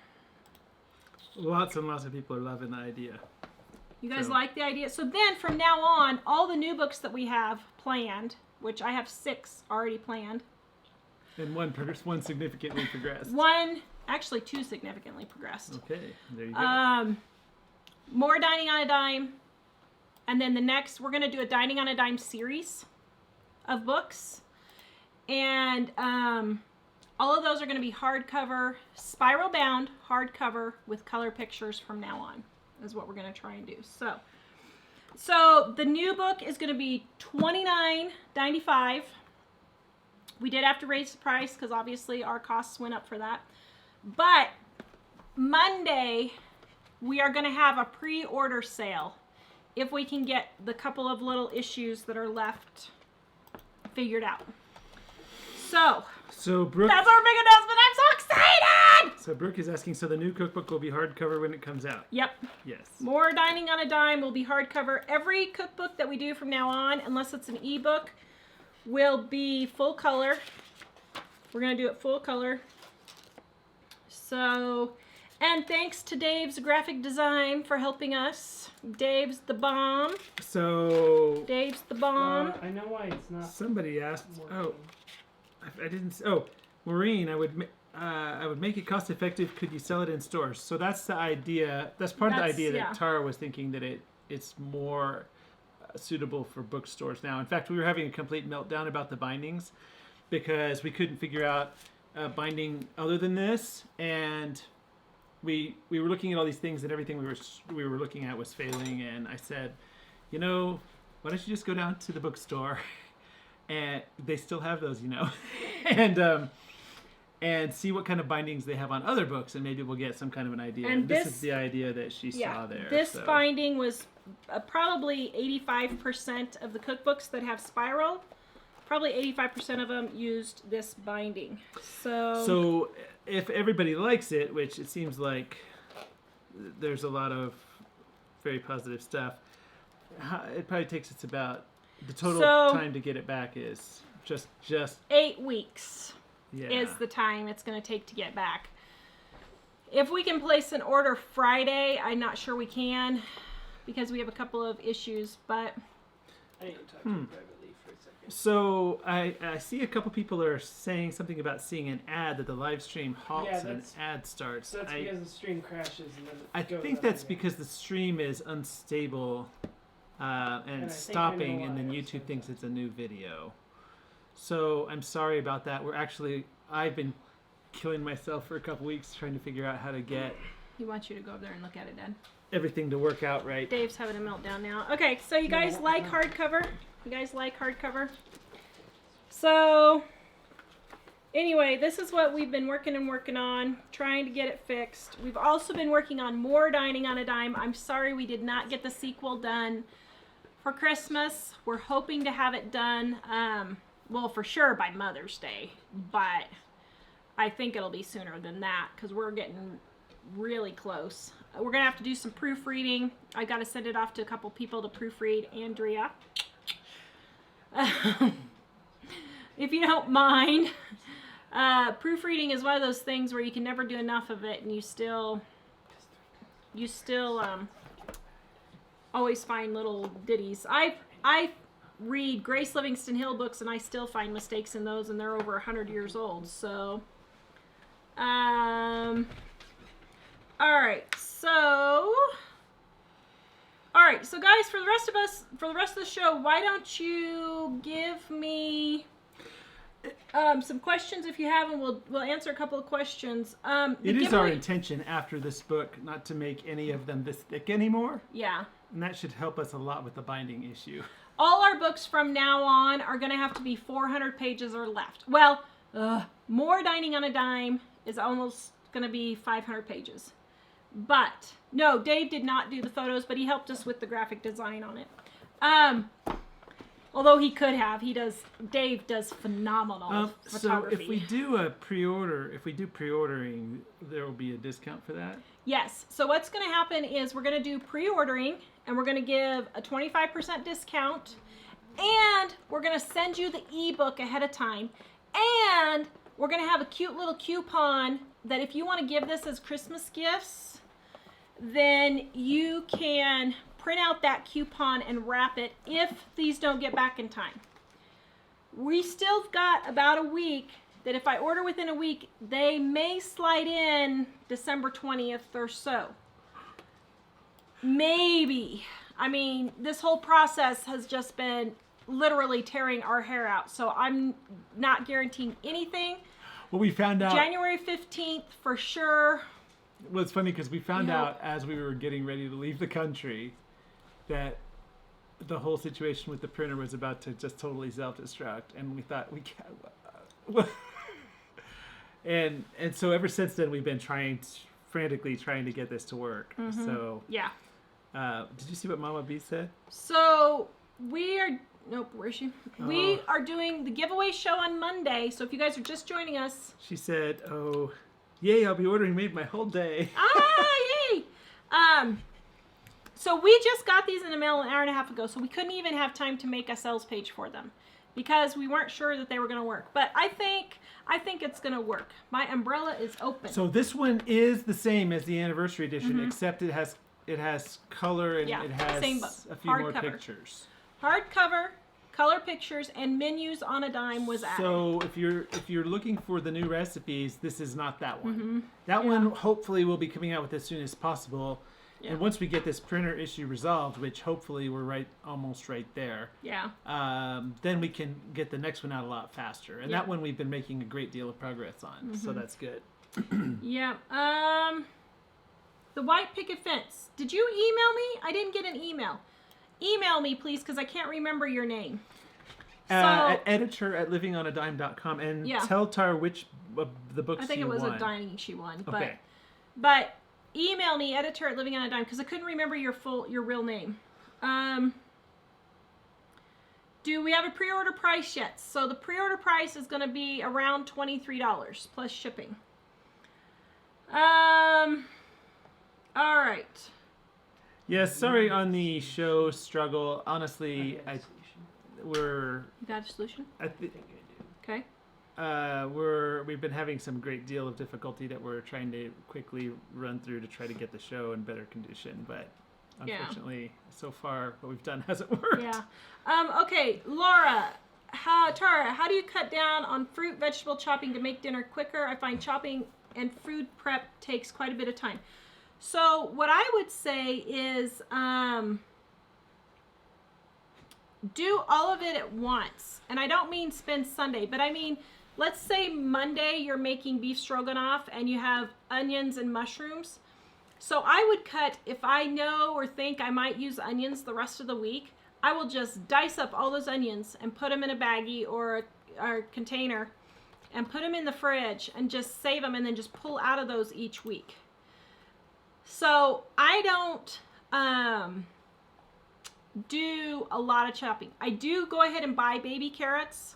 Speaker 2: Lots and lots of people are loving the idea.
Speaker 3: You guys like the idea? So then from now on, all the new books that we have planned, which I have 6 already planned.
Speaker 2: And one significantly progressed.
Speaker 3: Actually 2 significantly progressed.
Speaker 2: Okay, there you go.
Speaker 3: More Dining on a Dime. And then the next, we're going to do a Dining on a Dime series of books. And all of those are going to be hardcover, spiral bound, hardcover with color pictures from now on. Is what we're going to try and do. So the new book is going to be $29.95. We did have to raise the price because obviously our costs went up for that. But Monday we are going to have a pre-order sale if we can get the couple of little issues that are left figured out. So
Speaker 2: Brooke,
Speaker 3: that's our big announcement. I'm so excited!
Speaker 2: So Brooke is asking, so the new cookbook will be hardcover when it comes out?
Speaker 3: Yep.
Speaker 2: Yes.
Speaker 3: More Dining on a Dime will be hardcover. Every cookbook that we do from now on, unless it's an ebook, will be full color. We're going to do it full color. So, and thanks to Dave's graphic design for helping us. Dave's the bomb. Dave's the bomb.
Speaker 1: I know why it's not.
Speaker 2: Somebody asked. I didn't. Oh, Maureen, I would make it cost effective. Could you sell it in stores? So that's the idea. That's part of the idea that Tara was thinking that it's more suitable for bookstores now. In fact, we were having a complete meltdown about the bindings because we couldn't figure out binding other than this, and we were looking at all these things and everything we were looking at was failing. And I said, why don't you just go down to the bookstore? And they still have those, and see what kind of bindings they have on other books, and maybe we'll get some kind of an idea. And this is the idea that she saw there.
Speaker 3: This binding was probably 85% of the cookbooks that have spiral. Probably 85% of them used this binding. So if everybody likes it, which it seems like there's a lot of very positive stuff, it probably takes us about. The total time to get it back is just 8 weeks.
Speaker 2: Yeah.
Speaker 3: Is the time it's going to take to get back. If we can place an order Friday, I'm not sure we can because we have a couple of issues, but
Speaker 1: I need to talk to you privately for a second.
Speaker 2: So I see a couple people are saying something about seeing an ad that the live stream halts and an ad starts.
Speaker 1: That's because the stream crashes and then
Speaker 2: I think that's because the stream is unstable. And it's stopping, and then YouTube thinks it's a new video. So I'm sorry about that. I've been killing myself for a couple weeks trying to figure out how to get.
Speaker 3: He wants you to go over there and look at it, Dad.
Speaker 2: Everything to work out right.
Speaker 3: Dave's having a meltdown now. Okay, so you guys like hardcover? You guys like hardcover? So anyway, this is what we've been working on, trying to get it fixed. We've also been working on More Dining on a Dime. I'm sorry we did not get the sequel done for Christmas. We're hoping to have it done, well, for sure by Mother's Day, but I think it'll be sooner than that because we're getting really close. We're going to have to do some proofreading. I got to send it off to a couple people to proofread. Andrea. If you don't mind. Proofreading is one of those things where you can never do enough of it, and you still always find little ditties. I read Grace Livingston Hill books, and I still find mistakes in those, and they're over 100 years old. So, all right. So guys, for the rest of the show, why don't you give me some questions if you have, and we'll answer a couple of questions.
Speaker 2: It is our intention after this book not to make any of them this thick anymore.
Speaker 3: Yeah.
Speaker 2: And that should help us a lot with the binding issue.
Speaker 3: All our books from now on are going to have to be 400 pages or left. Well, More Dining on a Dime is almost going to be 500 pages. But, no, Dave did not do the photos, but he helped us with the graphic design on it. Although he could have. Dave does phenomenal photography.
Speaker 2: So if we do pre-ordering, there will be a discount for that?
Speaker 3: Yes. So what's going to happen is we're going to do pre-ordering, and we're going to give a 25% discount, and we're going to send you the ebook ahead of time, and we're going to have a cute little coupon that if you want to give this as Christmas gifts, then you can print out that coupon and wrap it if these don't get back in time. We still got about a week that if I order within a week, they may slide in December 20th or so. Maybe. I mean, this whole process has just been literally tearing our hair out. So I'm not guaranteeing anything.
Speaker 2: Well, we found out
Speaker 3: January 15th for sure.
Speaker 2: Well, it's funny because we found out as we were getting ready to leave the country that the whole situation with the printer was about to just totally self-destruct, and we thought we can't. and so ever since then we've been frantically trying to get this to work.
Speaker 3: Mm-hmm.
Speaker 2: So
Speaker 3: yeah.
Speaker 2: Did you see what Mama B said?
Speaker 3: So we are. Nope, where is she? We are doing the giveaway show on Monday. So if you guys are just joining us,
Speaker 2: she said, "Oh, yay! I'll be ordering made my whole day."
Speaker 3: Yay! So we just got these in the mail an hour and a half ago, so we couldn't even have time to make a sales page for them because we weren't sure that they were going to work. But I think it's going to work. My umbrella is open.
Speaker 2: So this one is the same as the anniversary edition, except it has color and it has
Speaker 3: same book.
Speaker 2: a few more pictures.
Speaker 3: Hardcover, color pictures, and menus on a dime was added.
Speaker 2: So if you're looking for the new recipes, this is not that one. Mm-hmm. That one hopefully will be coming out with as soon as possible. Yeah. And once we get this printer issue resolved, which hopefully we're almost right there. Yeah. Then we can get the next one out a lot faster. And that one we've been making a great deal of progress on. Mm-hmm. So that's good.
Speaker 3: Yeah. The white picket fence. Did you email me? I didn't get an email. Email me, please, because I can't remember your name.
Speaker 2: At editor@livingonadime.com and tell Tara which of the books you
Speaker 3: I think it was
Speaker 2: won.
Speaker 3: a dining she won.
Speaker 2: Okay.
Speaker 3: But email me, editor@livingonadime, because I couldn't remember your real name. Do we have a pre-order price yet? So the pre-order price is going to be around $23 plus shipping. All right.
Speaker 2: Yes, sorry on the show struggle. Honestly,
Speaker 3: You got a solution? Okay.
Speaker 2: We've been having some great deal of difficulty that we're trying to quickly run through to try to get the show in better condition, but unfortunately, so far what we've done hasn't worked.
Speaker 3: Yeah. Okay, Laura, Tara, how do you cut down on fruit, vegetable chopping to make dinner quicker? I find chopping and food prep takes quite a bit of time. So what I would say is do all of it at once. And I don't mean spend Sunday, but I mean, let's say Monday you're making beef stroganoff and you have onions and mushrooms. So I would cut, if I know or think I might use onions the rest of the week, I will just dice up all those onions and put them in a baggie or a container and put them in the fridge and just save them and then just pull out of those each week. So I don't do a lot of chopping. I do go ahead and buy baby carrots.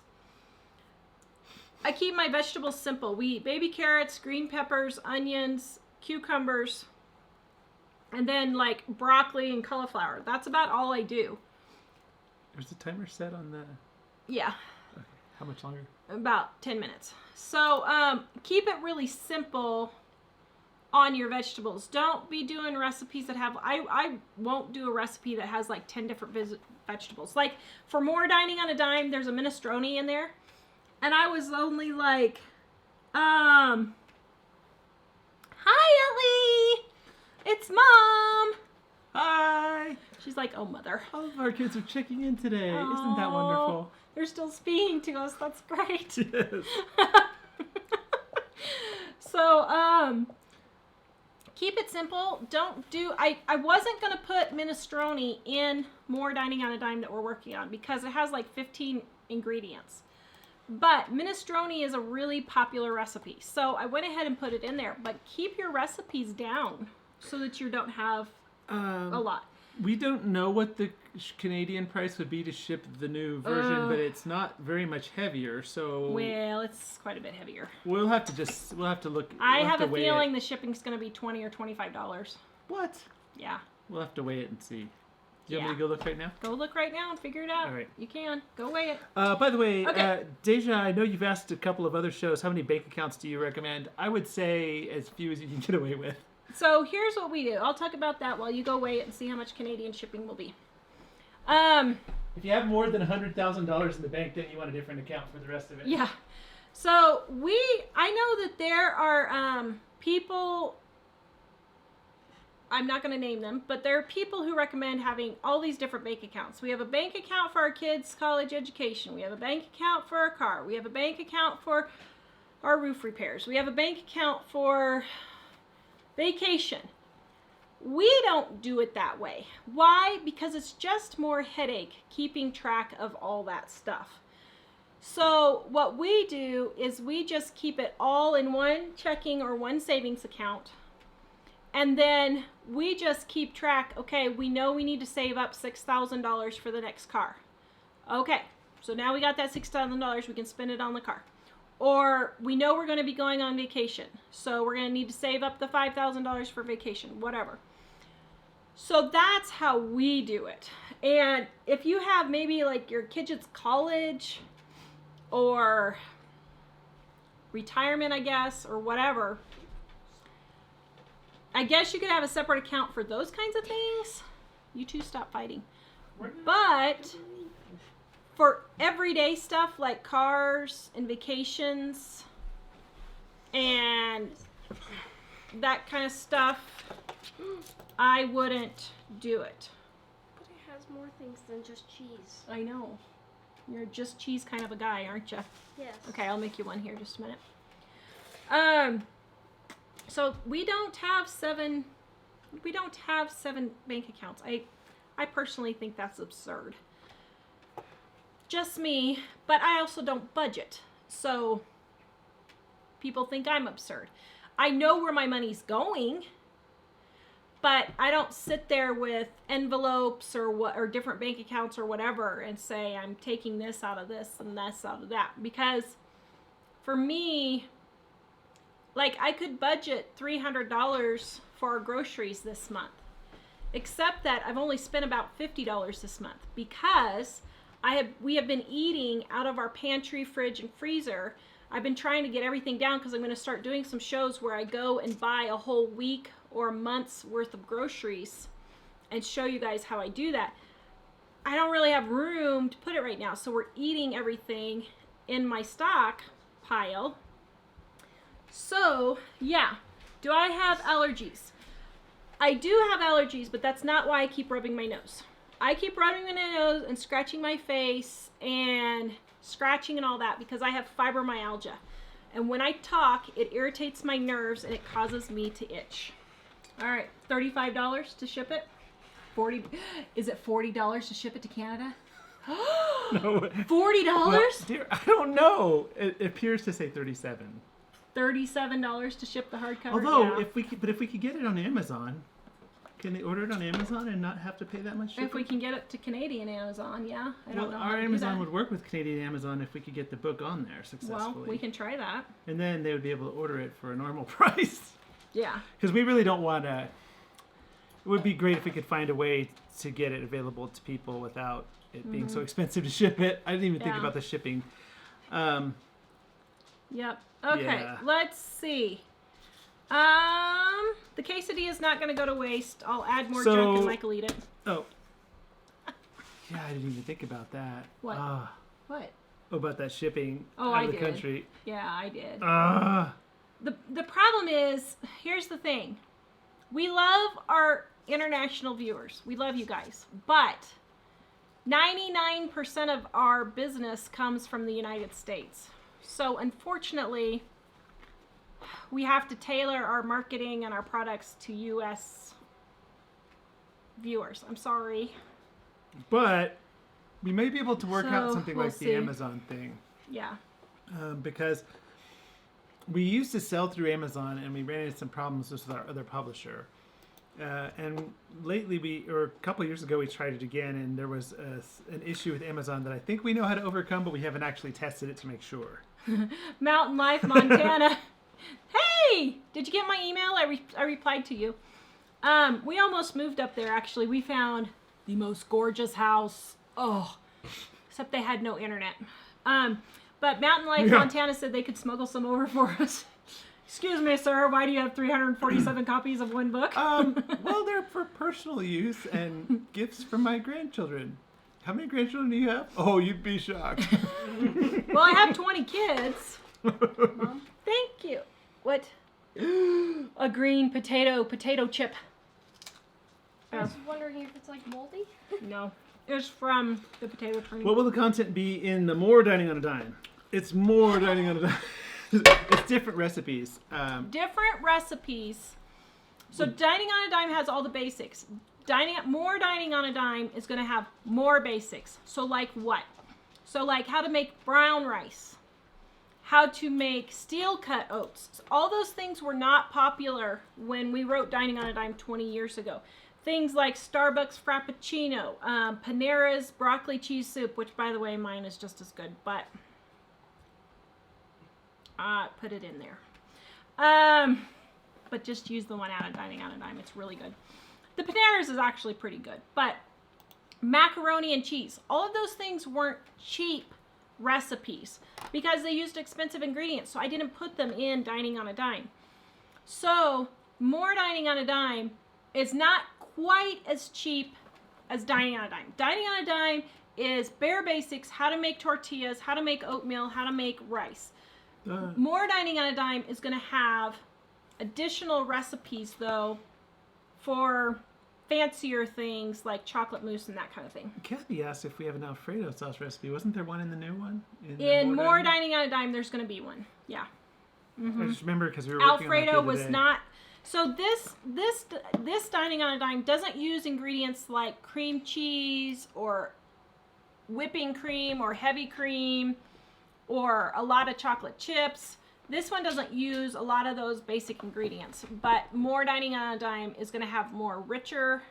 Speaker 3: I keep my vegetables simple. We eat baby carrots, green peppers, onions, cucumbers, and then like broccoli and cauliflower. That's about all I do.
Speaker 2: There's a timer set on the...
Speaker 3: Yeah.
Speaker 2: Okay. How much longer?
Speaker 3: About 10 minutes. So keep it really simple on your vegetables. Don't be doing recipes that have... I won't do a recipe that has like 10 different vegetables. Like for More Dining on a Dime, there's a minestrone in there. And I was only like, hi Ellie! It's Mom!
Speaker 2: Hi!
Speaker 3: She's like, oh mother.
Speaker 2: All of our kids are checking in today. Isn't that
Speaker 3: Oh.
Speaker 2: wonderful?
Speaker 3: They're still speaking to us. That's great.
Speaker 2: Yes.
Speaker 3: So, keep it simple. Don't do... I wasn't going to put minestrone in More Dining on a Dime that we're working on because it has like 15 ingredients. But minestrone is a really popular recipe. So I went ahead and put it in there. But keep your recipes down so that you don't have a lot.
Speaker 2: We don't know what the Canadian price would be to ship the new version, but it's not very much heavier, so
Speaker 3: Well, it's quite a bit heavier.
Speaker 2: we'll have to look.
Speaker 3: I
Speaker 2: we'll
Speaker 3: have
Speaker 2: to
Speaker 3: a
Speaker 2: weigh
Speaker 3: feeling
Speaker 2: it.
Speaker 3: the shipping's going to be $20 or $25.
Speaker 2: What?
Speaker 3: Yeah.
Speaker 2: We'll have to weigh it and see. Do you want
Speaker 3: Yeah.
Speaker 2: me to go look right now?
Speaker 3: Go look right now and figure it out.
Speaker 2: All right.
Speaker 3: You can. Go weigh it.
Speaker 2: By the way,
Speaker 3: Okay.
Speaker 2: Deja, I know you've asked a couple of other shows, how many bank accounts do you recommend? I would say as few as you can get away with.
Speaker 3: So here's what we do. I'll talk about that while you go weigh it and see how much Canadian shipping will be.
Speaker 2: If you have more than $100,000 in the bank, then you want a different account for the rest of it.
Speaker 3: Yeah. So I know that there are people, I'm not going to name them, but there are people who recommend having all these different bank accounts. We have a bank account for our kids' college education. We have a bank account for our car. We have a bank account for our roof repairs. We have a bank account for vacation. We don't do it that way. Why? Because it's just more headache keeping track of all that stuff. So what we do is we just keep it all in one checking or one savings account. And then we just keep track. Okay, we know we need to save up $6,000 for the next car. Okay, so now we got that $6,000. We can spend it on the car. Or we know we're going to be going on vacation. So we're going to need to save up the $5,000 for vacation, whatever. So that's how we do it. And if you have maybe like your kids' college or retirement, I guess, or whatever, I guess you could have a separate account for those kinds of things. You two stop fighting. But for everyday stuff like cars and vacations and that kind of stuff, I wouldn't do it.
Speaker 4: But it has more things than just cheese.
Speaker 3: I know. You're just cheese kind of a guy, aren't you?
Speaker 4: Yes.
Speaker 3: Okay, I'll make you one here just a minute. So we don't have seven bank accounts. I personally think that's absurd. Just me, but I also don't budget. So people think I'm absurd. I know where my money's going, but I don't sit there with envelopes or different bank accounts or whatever and say I'm taking this out of this and this out of that. Because for me, like I could budget $300 for our groceries this month. Except that I've only spent about $50 this month because we have been eating out of our pantry, fridge, and freezer. I've been trying to get everything down because I'm going to start doing some shows where I go and buy a whole week or a month's worth of groceries and show you guys how I do that. I don't really have room to put it right now, so we're eating everything in my stock pile. So, yeah. Do I have allergies? I do have allergies, but that's not why I keep rubbing my nose. I keep rubbing my nose and scratching my face and scratching and all that because I have fibromyalgia. And when I talk, it irritates my nerves and it causes me to itch. All right, $35 to ship it. Is it $40 to ship it to Canada?
Speaker 2: No.
Speaker 3: $40?
Speaker 2: Well, dear, I don't know. It appears to say 37.
Speaker 3: $37 to ship the hardcover.
Speaker 2: Although,
Speaker 3: yeah.
Speaker 2: if we could get it on Amazon, can they order it on Amazon and not have to pay that much shipping?
Speaker 3: If we can get it to Canadian Amazon, yeah. I don't know how
Speaker 2: our
Speaker 3: to do
Speaker 2: Amazon
Speaker 3: that.
Speaker 2: would work with Canadian Amazon if we could get the book on there successfully.
Speaker 3: Well, we can try that.
Speaker 2: And then they would be able to order it for a normal price.
Speaker 3: Yeah.
Speaker 2: Because we really don't want to. It would be great if we could find a way to get it available to people without it being so expensive to ship it. I didn't even think
Speaker 3: Yeah.
Speaker 2: about the shipping.
Speaker 3: Yep. Okay.
Speaker 2: Yeah.
Speaker 3: Let's see. The quesadilla is not going to go to waste. I'll add more junk and Michael eat it.
Speaker 2: Oh. Yeah, I didn't even think about that.
Speaker 3: What?
Speaker 2: Ah.
Speaker 3: What?
Speaker 2: About that shipping
Speaker 3: Oh,
Speaker 2: out
Speaker 3: I
Speaker 2: of the
Speaker 3: did.
Speaker 2: country.
Speaker 3: Yeah, I did.
Speaker 2: Ah.
Speaker 3: The problem is, here's the thing. We love our international viewers. We love you guys. But 99% of our business comes from the United States. So unfortunately, we have to tailor our marketing and our products to U.S. viewers. I'm sorry.
Speaker 2: But we may be able to work out
Speaker 3: So,
Speaker 2: something
Speaker 3: we'll
Speaker 2: like
Speaker 3: see.
Speaker 2: the Amazon thing.
Speaker 3: Yeah.
Speaker 2: Because we used to sell through Amazon and we ran into some problems with our other publisher. And lately, or a couple of years ago, we tried it again, and there was an issue with Amazon that I think we know how to overcome, but we haven't actually tested it to make sure.
Speaker 3: Mountain Life, Montana. Hey! Did you get my email? I replied to you. We almost moved up there, actually. We found the most gorgeous house. Oh, except they had no internet. But Mountain Life, Montana said they could smuggle some over for us. Excuse me, sir. Why do you have 347 copies of one book?
Speaker 2: Well, they're for personal use and gifts from my grandchildren. How many grandchildren do you have? Oh, you'd be shocked.
Speaker 3: Well, I have 20 kids. Mom, thank you. What? A green potato chip.
Speaker 4: I was wondering if it's like moldy.
Speaker 3: No, it's from the potato tree.
Speaker 2: What will the content be in the More Dining on a Dime? It's more dining on a dime. It's different recipes.
Speaker 3: Different recipes. So Dining on a Dime has all the basics. More Dining on a Dime is going to have more basics. So like what? So like how to make brown rice. How to make steel cut oats. All those things were not popular when we wrote Dining on a Dime 20 years ago. Things like Starbucks Frappuccino, Panera's broccoli cheese soup, which by the way, mine is just as good, but put it in there. But just use the one out of Dining on a Dime. It's really good. The Panera's is actually pretty good, but macaroni and cheese. All of those things weren't cheap recipes because they used expensive ingredients, so I didn't put them in Dining on a Dime. So More Dining on a Dime is not quite as cheap as Dining on a Dime. Dining on a Dime is bare basics, how to make tortillas, how to make oatmeal, how to make rice. More Dining on a Dime is going to have additional recipes, though, for fancier things like chocolate mousse and that kind of thing.
Speaker 2: Kathy asked if we have an Alfredo sauce recipe. Wasn't there one in the new one?
Speaker 3: In More Dining on a Dime, there's going to be one. Yeah.
Speaker 2: I just remember because we were working
Speaker 3: Alfredo
Speaker 2: on that the
Speaker 3: was
Speaker 2: other day.
Speaker 3: not. So this Dining on a Dime doesn't use ingredients like cream cheese or whipping cream or heavy cream or a lot of chocolate chips. This one doesn't use a lot of those basic ingredients, but More Dining on a Dime is going to have more richer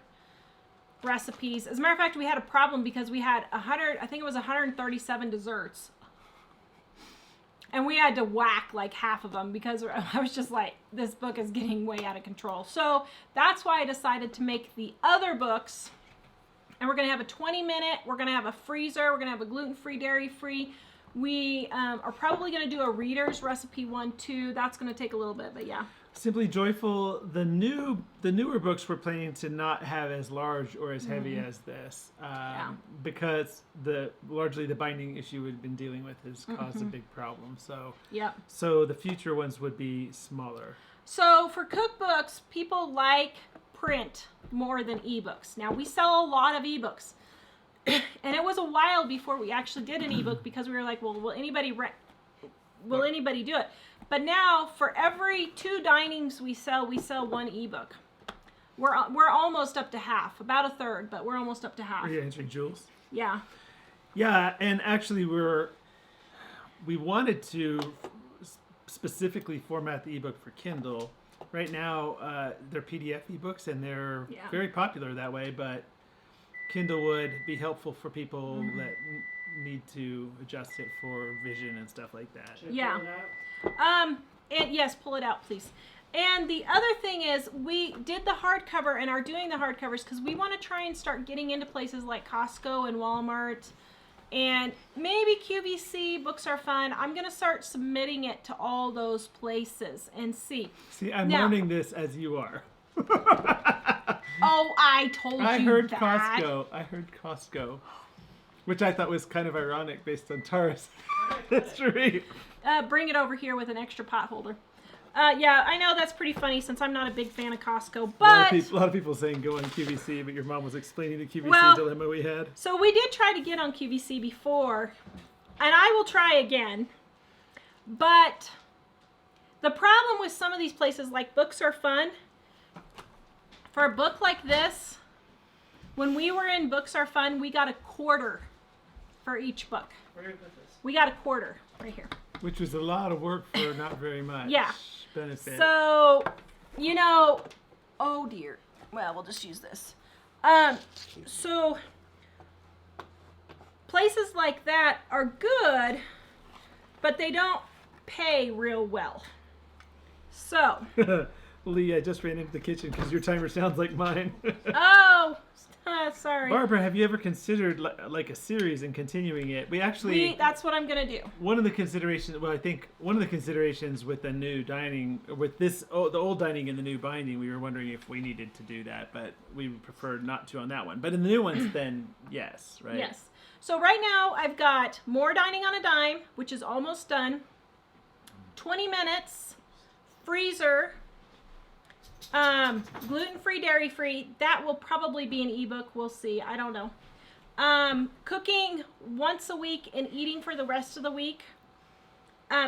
Speaker 3: recipes. As a matter of fact, we had a problem because we had 137 desserts. And we had to whack like half of them because I was just like, this book is getting way out of control. So that's why I decided to make the other books. And we're going to have a 20-minute, we're going to have a freezer, we're going to have a gluten-free, dairy-free. We are probably going to do a reader's recipe one too. That's going to take a little bit, but yeah.
Speaker 2: Simply Joyful, the newer books we're planning to not have as large or as heavy as this, because largely the binding issue we've been dealing with has caused a big problem. So
Speaker 3: Yep.
Speaker 2: So the future ones would be smaller.
Speaker 3: So for cookbooks, people like print more than ebooks. Now we sell a lot of ebooks. And it was a while before we actually did an ebook because we were like, well, will anybody do it? But now for every 2 dinings we sell 1 ebook. We're almost up to half, about a third, but we're almost up to half.
Speaker 2: Are you answering Jules?
Speaker 3: Yeah.
Speaker 2: Yeah, and actually we wanted to specifically format the ebook for Kindle. Right now, they're PDF ebooks and they're very popular that way, but Kindle would be helpful for people that need to adjust it for vision and stuff like that.
Speaker 3: Yeah. And yes, pull it out, please. And the other thing is we did the hardcover and are doing the hardcovers because we want to try and start getting into places like Costco and Walmart and maybe QVC. Books Are Fun. I'm going to start submitting it to all those places and see.
Speaker 2: See, I'm
Speaker 3: Now-
Speaker 2: learning this as you are.
Speaker 3: Oh, I told
Speaker 2: I
Speaker 3: you
Speaker 2: heard
Speaker 3: that.
Speaker 2: Costco. I heard Costco. Which I thought was kind of ironic based on Tara's history.
Speaker 3: Bring it over here with an extra pot holder. Yeah, I know that's pretty funny since I'm not a big fan of Costco, but...
Speaker 2: A lot of people saying go on QVC, but your mom was explaining the QVC
Speaker 3: Well-
Speaker 2: dilemma we had.
Speaker 3: So we did try to get on QVC before, and I will try again, but the problem with some of these places like Books Are Fun, for a book like this, when we were in Books Are Fun, we got a quarter for each book.
Speaker 1: Where did you put this?
Speaker 3: We got a quarter right here.
Speaker 2: Which was a lot of work for not very much
Speaker 3: Yeah.
Speaker 2: benefit.
Speaker 3: So, you know, oh dear. Well, we'll just use this. So places like that are good, but they don't pay real well. So,
Speaker 2: Lee, I just ran into the kitchen because your timer sounds like mine.
Speaker 3: sorry.
Speaker 2: Barbara, have you ever considered like a series and continuing it? We actually...
Speaker 3: That's what I'm going to do.
Speaker 2: One of the considerations, well, I think one of the considerations with the new dining, with this, the old dining and the new binding, we were wondering if we needed to do that, but we preferred not to on that one. But in the new ones, then yes, right?
Speaker 3: Yes. So right now I've got More Dining on a Dime, which is almost done. 20 minutes. Freezer. Gluten-free, dairy-free. That will probably be an ebook. We'll see. I don't know. Cooking once a week and eating for the rest of the week.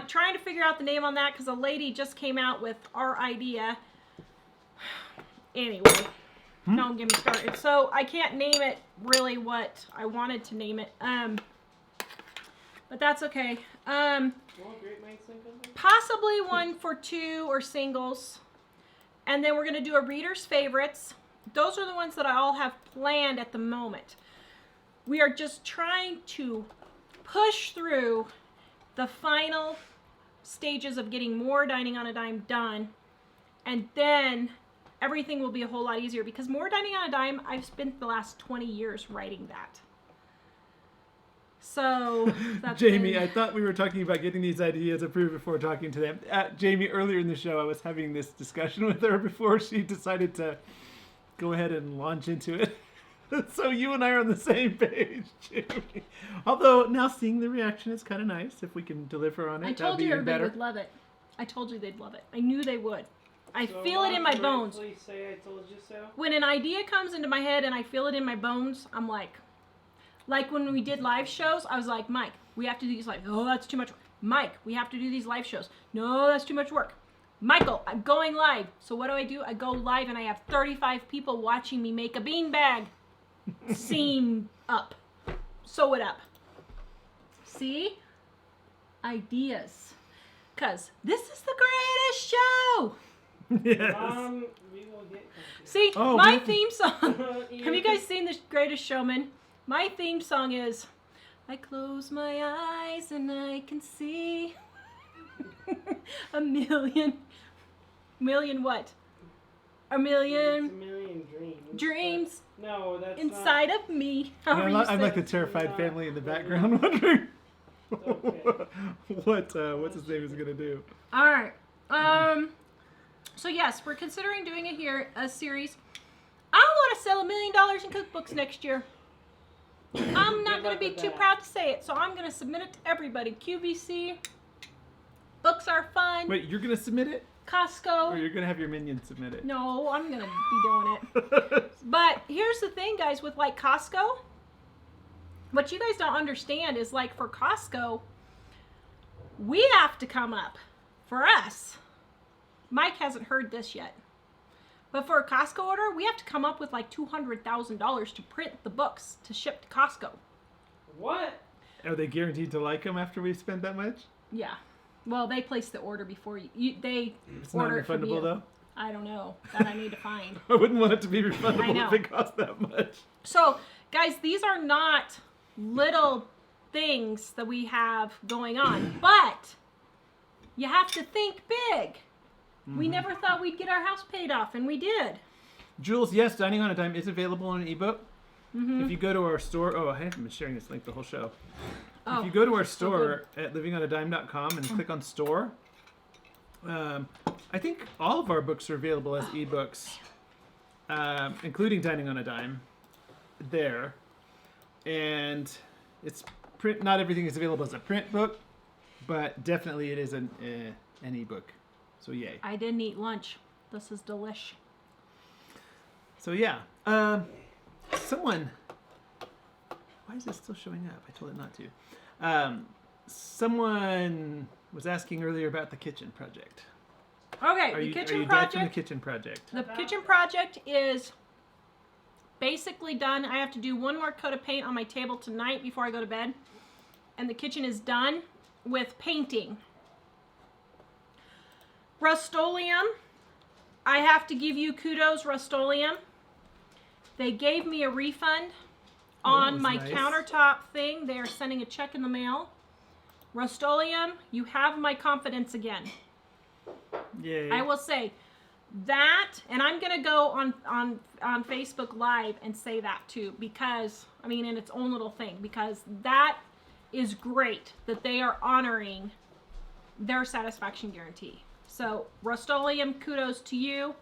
Speaker 3: Trying to figure out the name on that because a lady just came out with our idea. Anyway, don't get me started. So I can't name it really what I wanted to name it. But that's okay. Possibly one for two or singles. And then we're going to do a reader's favorites. Those are the ones that I all have planned at the moment. We are just trying to push through the final stages of getting More Dining on a Dime done. And then everything will be a whole lot easier because More Dining on a Dime, I've spent the last 20 years writing that. So that's
Speaker 2: Jamie, I thought we were talking about getting these ideas approved before talking to them. Jamie, earlier in the show, I was having this discussion with her before she decided to go ahead and launch into it. So you and I are on the same page, Jamie. Although now seeing the reaction is kind of nice. If we can deliver on it,
Speaker 3: I told you everybody would love it. I told you they'd love it. I knew they would. I feel it in my bones.
Speaker 1: Say I told you so.
Speaker 3: When an idea comes into my head and I feel it in my bones, I'm like when we did live shows, I was like, Mike, we have to do these live. Oh, that's too much work. Mike, we have to do these live shows. No, that's too much work. Michael, I'm going live. So what do? I go live and I have 35 people watching me make a beanbag. Seam up. Sew it up. See? Ideas. Because this is the greatest show.
Speaker 2: Yes.
Speaker 1: We will get
Speaker 3: See,
Speaker 2: Oh,
Speaker 3: my
Speaker 2: we-
Speaker 3: theme song. Have you guys seen The Greatest Showman? My theme song is, I close my eyes and I can see a million what? A
Speaker 1: It's
Speaker 3: million
Speaker 1: a million dreams.
Speaker 3: dreams
Speaker 1: but- No, that's
Speaker 3: inside of me. However
Speaker 2: I'm
Speaker 3: you
Speaker 2: like
Speaker 3: say
Speaker 2: the
Speaker 3: it.
Speaker 2: terrified family in the background wondering
Speaker 1: Okay.
Speaker 2: what's his name is going to do.
Speaker 3: All right. So yes, we're considering doing a series. I want to sell $1 million in cookbooks next year. I'm not
Speaker 1: Good
Speaker 3: going
Speaker 1: luck
Speaker 3: to be
Speaker 1: with
Speaker 3: too
Speaker 1: that.
Speaker 3: proud to say it, so I'm going to submit it to everybody. QVC, Books Are Fun,
Speaker 2: Wait, you're going to submit it? Or
Speaker 3: Costco.
Speaker 2: you're going to have your minions submit it?
Speaker 3: No, I'm going to be doing it. But here's the thing, guys, with like Costco, what you guys don't understand is like for Costco, we have to come up. For us, Mike hasn't heard this yet. But for a Costco order, we have to come up with like $200,000 to print the books to ship to Costco.
Speaker 1: What?
Speaker 2: Are they guaranteed to like them after we've spent that much?
Speaker 3: Yeah. Well, they place the order before you they
Speaker 2: It's not
Speaker 3: order it from
Speaker 2: refundable
Speaker 3: you.
Speaker 2: though?
Speaker 3: I don't know. That I need to find.
Speaker 2: I wouldn't want it to be
Speaker 3: I
Speaker 2: refundable
Speaker 3: know.
Speaker 2: if it cost that much.
Speaker 3: So, guys, these are not little things that we have going on, but you have to think big. We never thought we'd get our house paid off, and we did.
Speaker 2: Jules, yes, Dining on a Dime is available on an ebook. If you go to our store, I haven't been sharing this link the whole show. If you go to our store at livingonadime.com and click on store, I think all of our books are available as ebooks, including Dining on a Dime there. And it's print. Not everything is available as a print book, but definitely it is an ebook. So yay.
Speaker 3: I didn't eat lunch. This is delish.
Speaker 2: So yeah, someone. Why is this still showing up? I told it not to. Someone was asking earlier about the kitchen project.
Speaker 3: Okay,
Speaker 2: Are
Speaker 3: the
Speaker 2: you
Speaker 3: kitchen
Speaker 2: back from the
Speaker 3: project.
Speaker 2: kitchen project?
Speaker 3: The kitchen project is basically done. I have to do one more coat of paint on my table tonight before I go to bed. And the kitchen is done with painting. Rust-Oleum. I have to give you kudos, Rust-Oleum. They gave me a refund on my
Speaker 2: nice.
Speaker 3: countertop thing. They are sending a check in the mail. Rust-Oleum, you have my confidence again.
Speaker 2: Yay.
Speaker 3: I will say that, and I'm gonna go on Facebook Live and say that too, because I mean, in its own little thing, because that is great that they are honoring their satisfaction guarantee. So Rust-Oleum, kudos to you.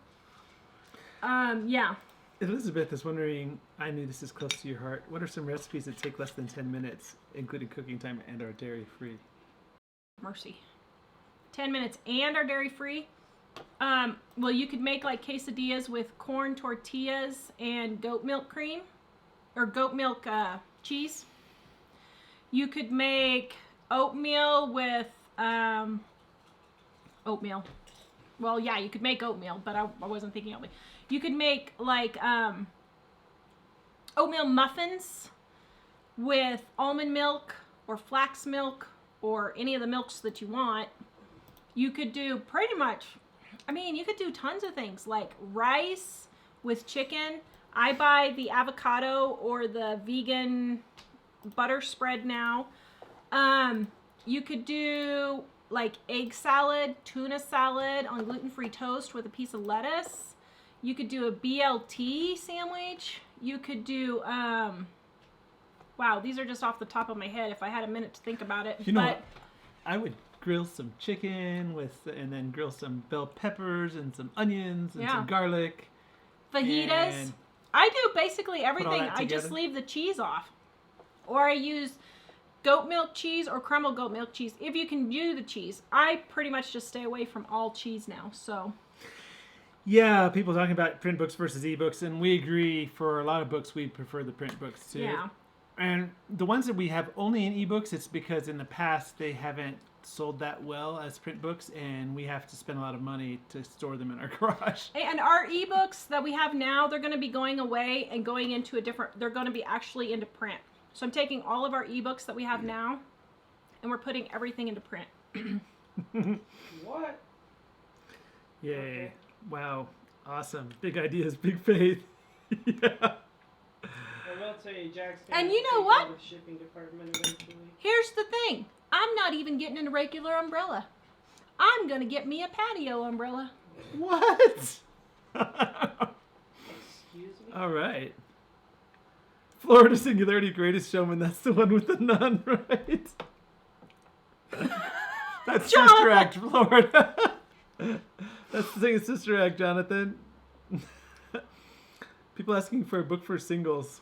Speaker 3: Yeah.
Speaker 2: Elizabeth is wondering, I knew this is close to your heart. What are some recipes that take less than 10 minutes, including cooking time, and are dairy-free?
Speaker 3: Mercy. 10 minutes and are dairy-free. Well, you could make like quesadillas with corn tortillas and goat milk cream, or goat milk cheese. You could make oatmeal with oatmeal. Well, yeah, you could make oatmeal, but I wasn't thinking oatmeal. You could make like oatmeal muffins with almond milk or flax milk or any of the milks that you want. You could do pretty much, I mean, you could do tons of things like rice with chicken. I buy the avocado or the vegan butter spread now. You could do like egg salad, tuna salad on gluten-free toast with a piece of lettuce. You could do a BLT sandwich. You could do, wow, these are just off the top of my head if I had a minute to think about it.
Speaker 2: You know what? I would grill some chicken and then grill some bell peppers and some onions and some garlic.
Speaker 3: Fajitas.
Speaker 2: And
Speaker 3: I do basically everything.
Speaker 2: that
Speaker 3: I just
Speaker 2: together?
Speaker 3: leave the cheese off. Or I use goat milk cheese or crumbled goat milk cheese if you can do the cheese. I pretty much just stay away from all cheese now, so.
Speaker 2: Yeah, people talking about print books versus ebooks, and we agree for a lot of books we prefer the print books too.
Speaker 3: Yeah.
Speaker 2: And the ones that we have only in ebooks, it's because in the past they haven't sold that well as print books, and we have to spend a lot of money to store them in our garage.
Speaker 3: And our ebooks that we have now, they're going to be going away and going into a different, they're going to be actually into print. So I'm taking all of our ebooks that we have now, and we're putting everything into print.
Speaker 1: What?
Speaker 2: Yay.
Speaker 1: Okay.
Speaker 2: Wow. Awesome. Big ideas, big faith. Yeah.
Speaker 1: I will say Jack's gonna
Speaker 3: And you know
Speaker 1: take
Speaker 3: what?
Speaker 1: over the shipping department eventually.
Speaker 3: Here's the thing. I'm not even getting a regular umbrella. I'm going to get me a patio umbrella.
Speaker 2: What?
Speaker 1: Excuse me?
Speaker 2: All right. Florida Singularity Greatest Showman. That's the one with the nun, right? That's
Speaker 3: Jonathan!
Speaker 2: Sister Act, Florida. That's the thing of Sister Act, Jonathan. People asking for a book for singles.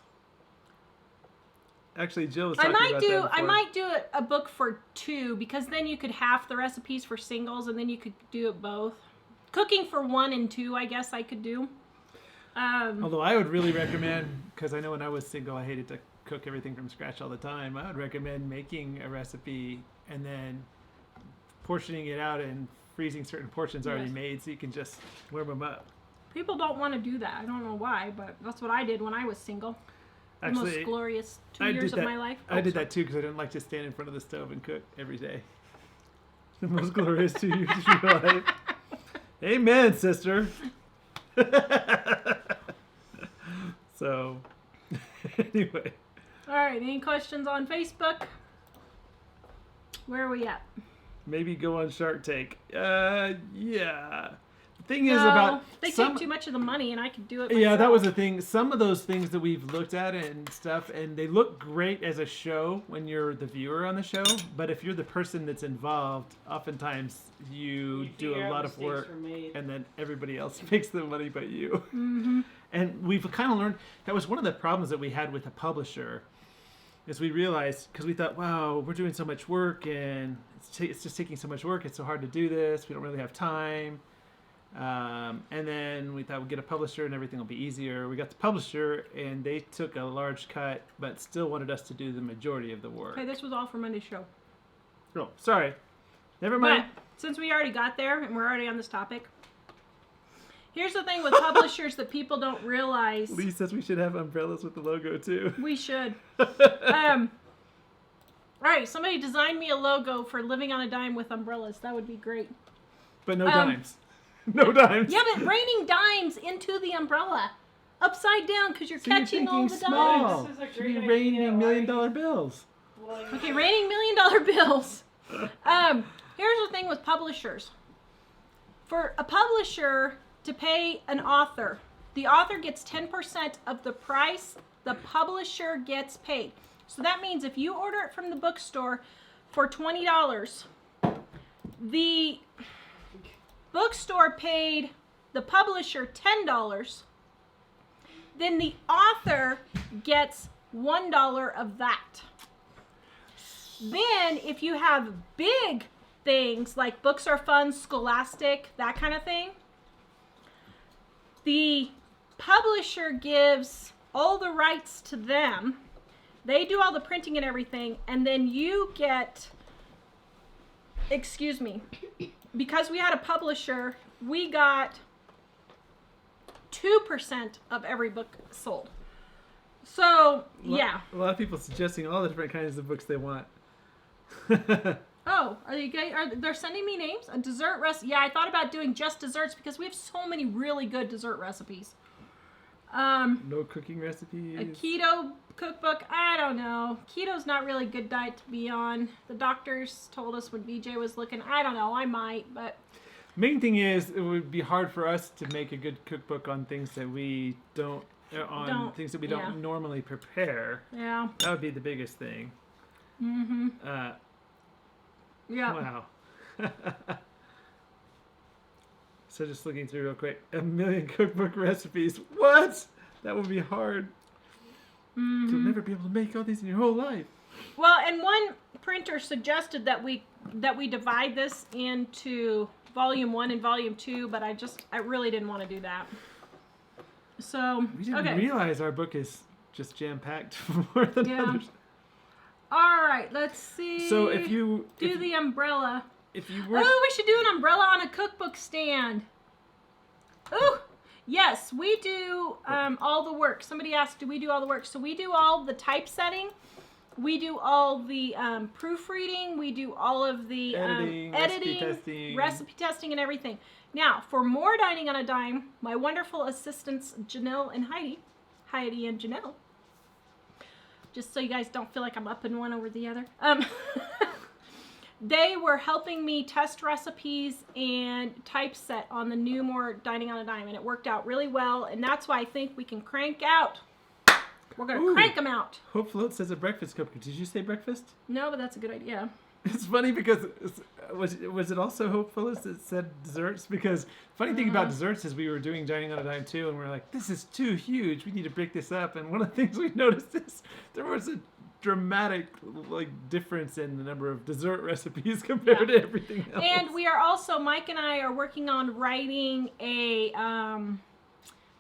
Speaker 2: Actually, Jill was talking about that before.
Speaker 3: I might do a book for 2, because then you could half the recipes for singles and then you could do it both. Cooking for 1 and 2, I guess I could do.
Speaker 2: Although I would really recommend, because I know when I was single I hated to cook everything from scratch all the time, I would recommend making a recipe and then portioning it out and freezing certain portions already
Speaker 3: Yes.
Speaker 2: made so you can just warm them up.
Speaker 3: People don't want to do that. I don't know why, but that's what I did when I was single. The
Speaker 2: Actually,
Speaker 3: most glorious 2
Speaker 2: I
Speaker 3: years
Speaker 2: did
Speaker 3: of
Speaker 2: that-
Speaker 3: my life.
Speaker 2: I did that too because I didn't like to stand in front of the stove and cook every day. The most glorious 2 years of your life. Amen, sister. So, anyway.
Speaker 3: All right, any questions on Facebook? Where are we at?
Speaker 2: Maybe go on Shark Tank. Yeah. thing is about
Speaker 3: they take too much of the money, and I could do it myself.
Speaker 2: Yeah, that was the thing. Some of those things that we've looked at and stuff, and they look great as a show when you're the viewer on the show. But if you're the person that's involved, oftentimes you do a lot of work, and then everybody else makes the money but you.
Speaker 3: Mm-hmm.
Speaker 2: And we've kind of learned that was one of the problems that we had with a publisher. Is we realized, because we thought, wow, we're doing so much work, and it's just taking so much work. It's so hard to do this. We don't really have time. And then we thought we'd get a publisher and everything will be easier. We got the publisher, and they took a large cut, but still wanted us to do the majority of the work.
Speaker 3: Okay, this was all for Monday's show.
Speaker 2: Oh, sorry. Never mind.
Speaker 3: But since we already got there, and we're already on this topic, here's the thing with publishers that people don't realize.
Speaker 2: Lee says we should have umbrellas with the logo, too.
Speaker 3: We should. All right, somebody design me a logo for Living on a Dime with umbrellas. That would be great.
Speaker 2: But no dimes. No dimes.
Speaker 3: Yeah, but raining dimes into the umbrella. Upside down, because you're catching all the
Speaker 2: small.
Speaker 3: dimes.
Speaker 1: This is a
Speaker 2: Should
Speaker 1: great
Speaker 2: be raining
Speaker 1: idea.
Speaker 2: $1 million bills.
Speaker 3: Okay, raining $1 million bills. Here's the thing with publishers. For a publisher to pay an author, the author gets 10% of the price the publisher gets paid. So that means if you order it from the bookstore for $20, the bookstore paid the publisher $10, then the author gets $1 of that. Then if you have big things like Books Are Fun, Scholastic, that kind of thing, the publisher gives all the rights to them. They do all the printing and everything, and then you get, because we had a publisher, we got 2% of every book sold. So, yeah.
Speaker 2: A lot of people suggesting all the different kinds of books they want.
Speaker 3: Oh, they're sending me names? A dessert recipe. Yeah, I thought about doing just desserts because we have so many really good dessert recipes.
Speaker 2: No cooking recipes.
Speaker 3: A keto cookbook. I don't know. Keto's not really a good diet to be on. The doctors told us when BJ was looking. I don't know. I might, but...
Speaker 2: Main thing is, it would be hard for us to make a good cookbook on things that we don't normally prepare.
Speaker 3: Yeah.
Speaker 2: That would be the biggest thing.
Speaker 3: Mm-hmm. Yeah.
Speaker 2: Wow. So just looking through real quick, 1 million cookbook recipes. What? That would be hard.
Speaker 3: Mm-hmm.
Speaker 2: You'll never be able to make all these in your whole life.
Speaker 3: Well, and one printer suggested that we divide this into volume 1 and volume 2, but I really didn't want to do that. So,
Speaker 2: We didn't realize our book is just jam-packed more than others.
Speaker 3: All right, let's see.
Speaker 2: So if you...
Speaker 3: the umbrella.
Speaker 2: If you were...
Speaker 3: Oh, we should do an umbrella on a cookbook stand. Ooh, yes, we do all the work. Somebody asked, do we do all the work? So we do all the typesetting. We do all the proofreading. We do all of the editing, recipe testing, and everything. Now, for more Dining on a Dime, my wonderful assistants, Janelle and Heidi and Janelle, just so you guys don't feel like I'm upping one over the other, they were helping me test recipes and typeset on the new more Dining on a Dime, and it worked out really well, and that's why I think we can crank out. We're going to crank them out.
Speaker 2: Hope Float says a breakfast cupcake. Did you say breakfast?
Speaker 3: No, but that's a good idea.
Speaker 2: It's funny because, was it also hopeful as it said desserts? Because funny thing about desserts is we were doing Dining on a Dime too, and we're like, this is too huge. We need to break this up. And one of the things we noticed is there was a dramatic difference in the number of dessert recipes compared to everything else.
Speaker 3: And we are also, Mike and I are working on writing a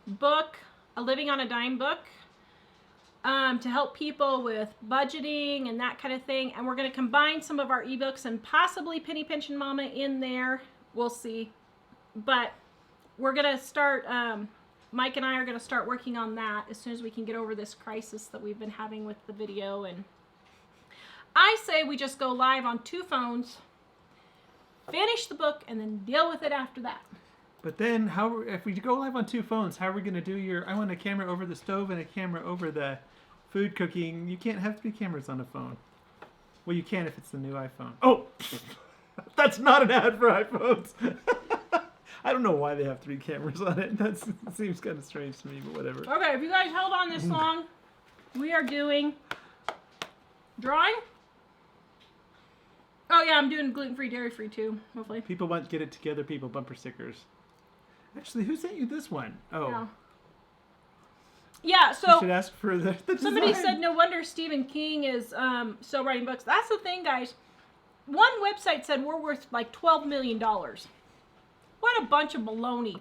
Speaker 3: book, a Living on a Dime book. To help people with budgeting and that kind of thing. And we're going to combine some of our ebooks and possibly Penny Pension Mama in there. We'll see. But we're going to start, Mike and I are going to start working on that as soon as we can get over this crisis that we've been having with the video. And I say we just go live on 2 phones, finish the book, and then deal with it after that.
Speaker 2: But then, if we go live on 2 phones, how are we going to do I want a camera over the stove and a camera over the food cooking. You can't have 2 cameras on a phone. Well, you can if it's the new iPhone. Oh, that's not an ad for iPhones. I don't know why they have 3 cameras on it. That seems kind of strange to me, but whatever.
Speaker 3: Okay, if you guys held on this long, we are doing drawing. Oh yeah, I'm doing gluten-free, dairy-free too, hopefully.
Speaker 2: People want Get It Together people bumper stickers. Actually, who sent you this one? Oh.
Speaker 3: No. Yeah,
Speaker 2: You
Speaker 3: so
Speaker 2: should ask for the
Speaker 3: somebody
Speaker 2: design.
Speaker 3: said no wonder Stephen King is still writing books. That's the thing, guys. One website said we're worth like $12 million. What a bunch of baloney.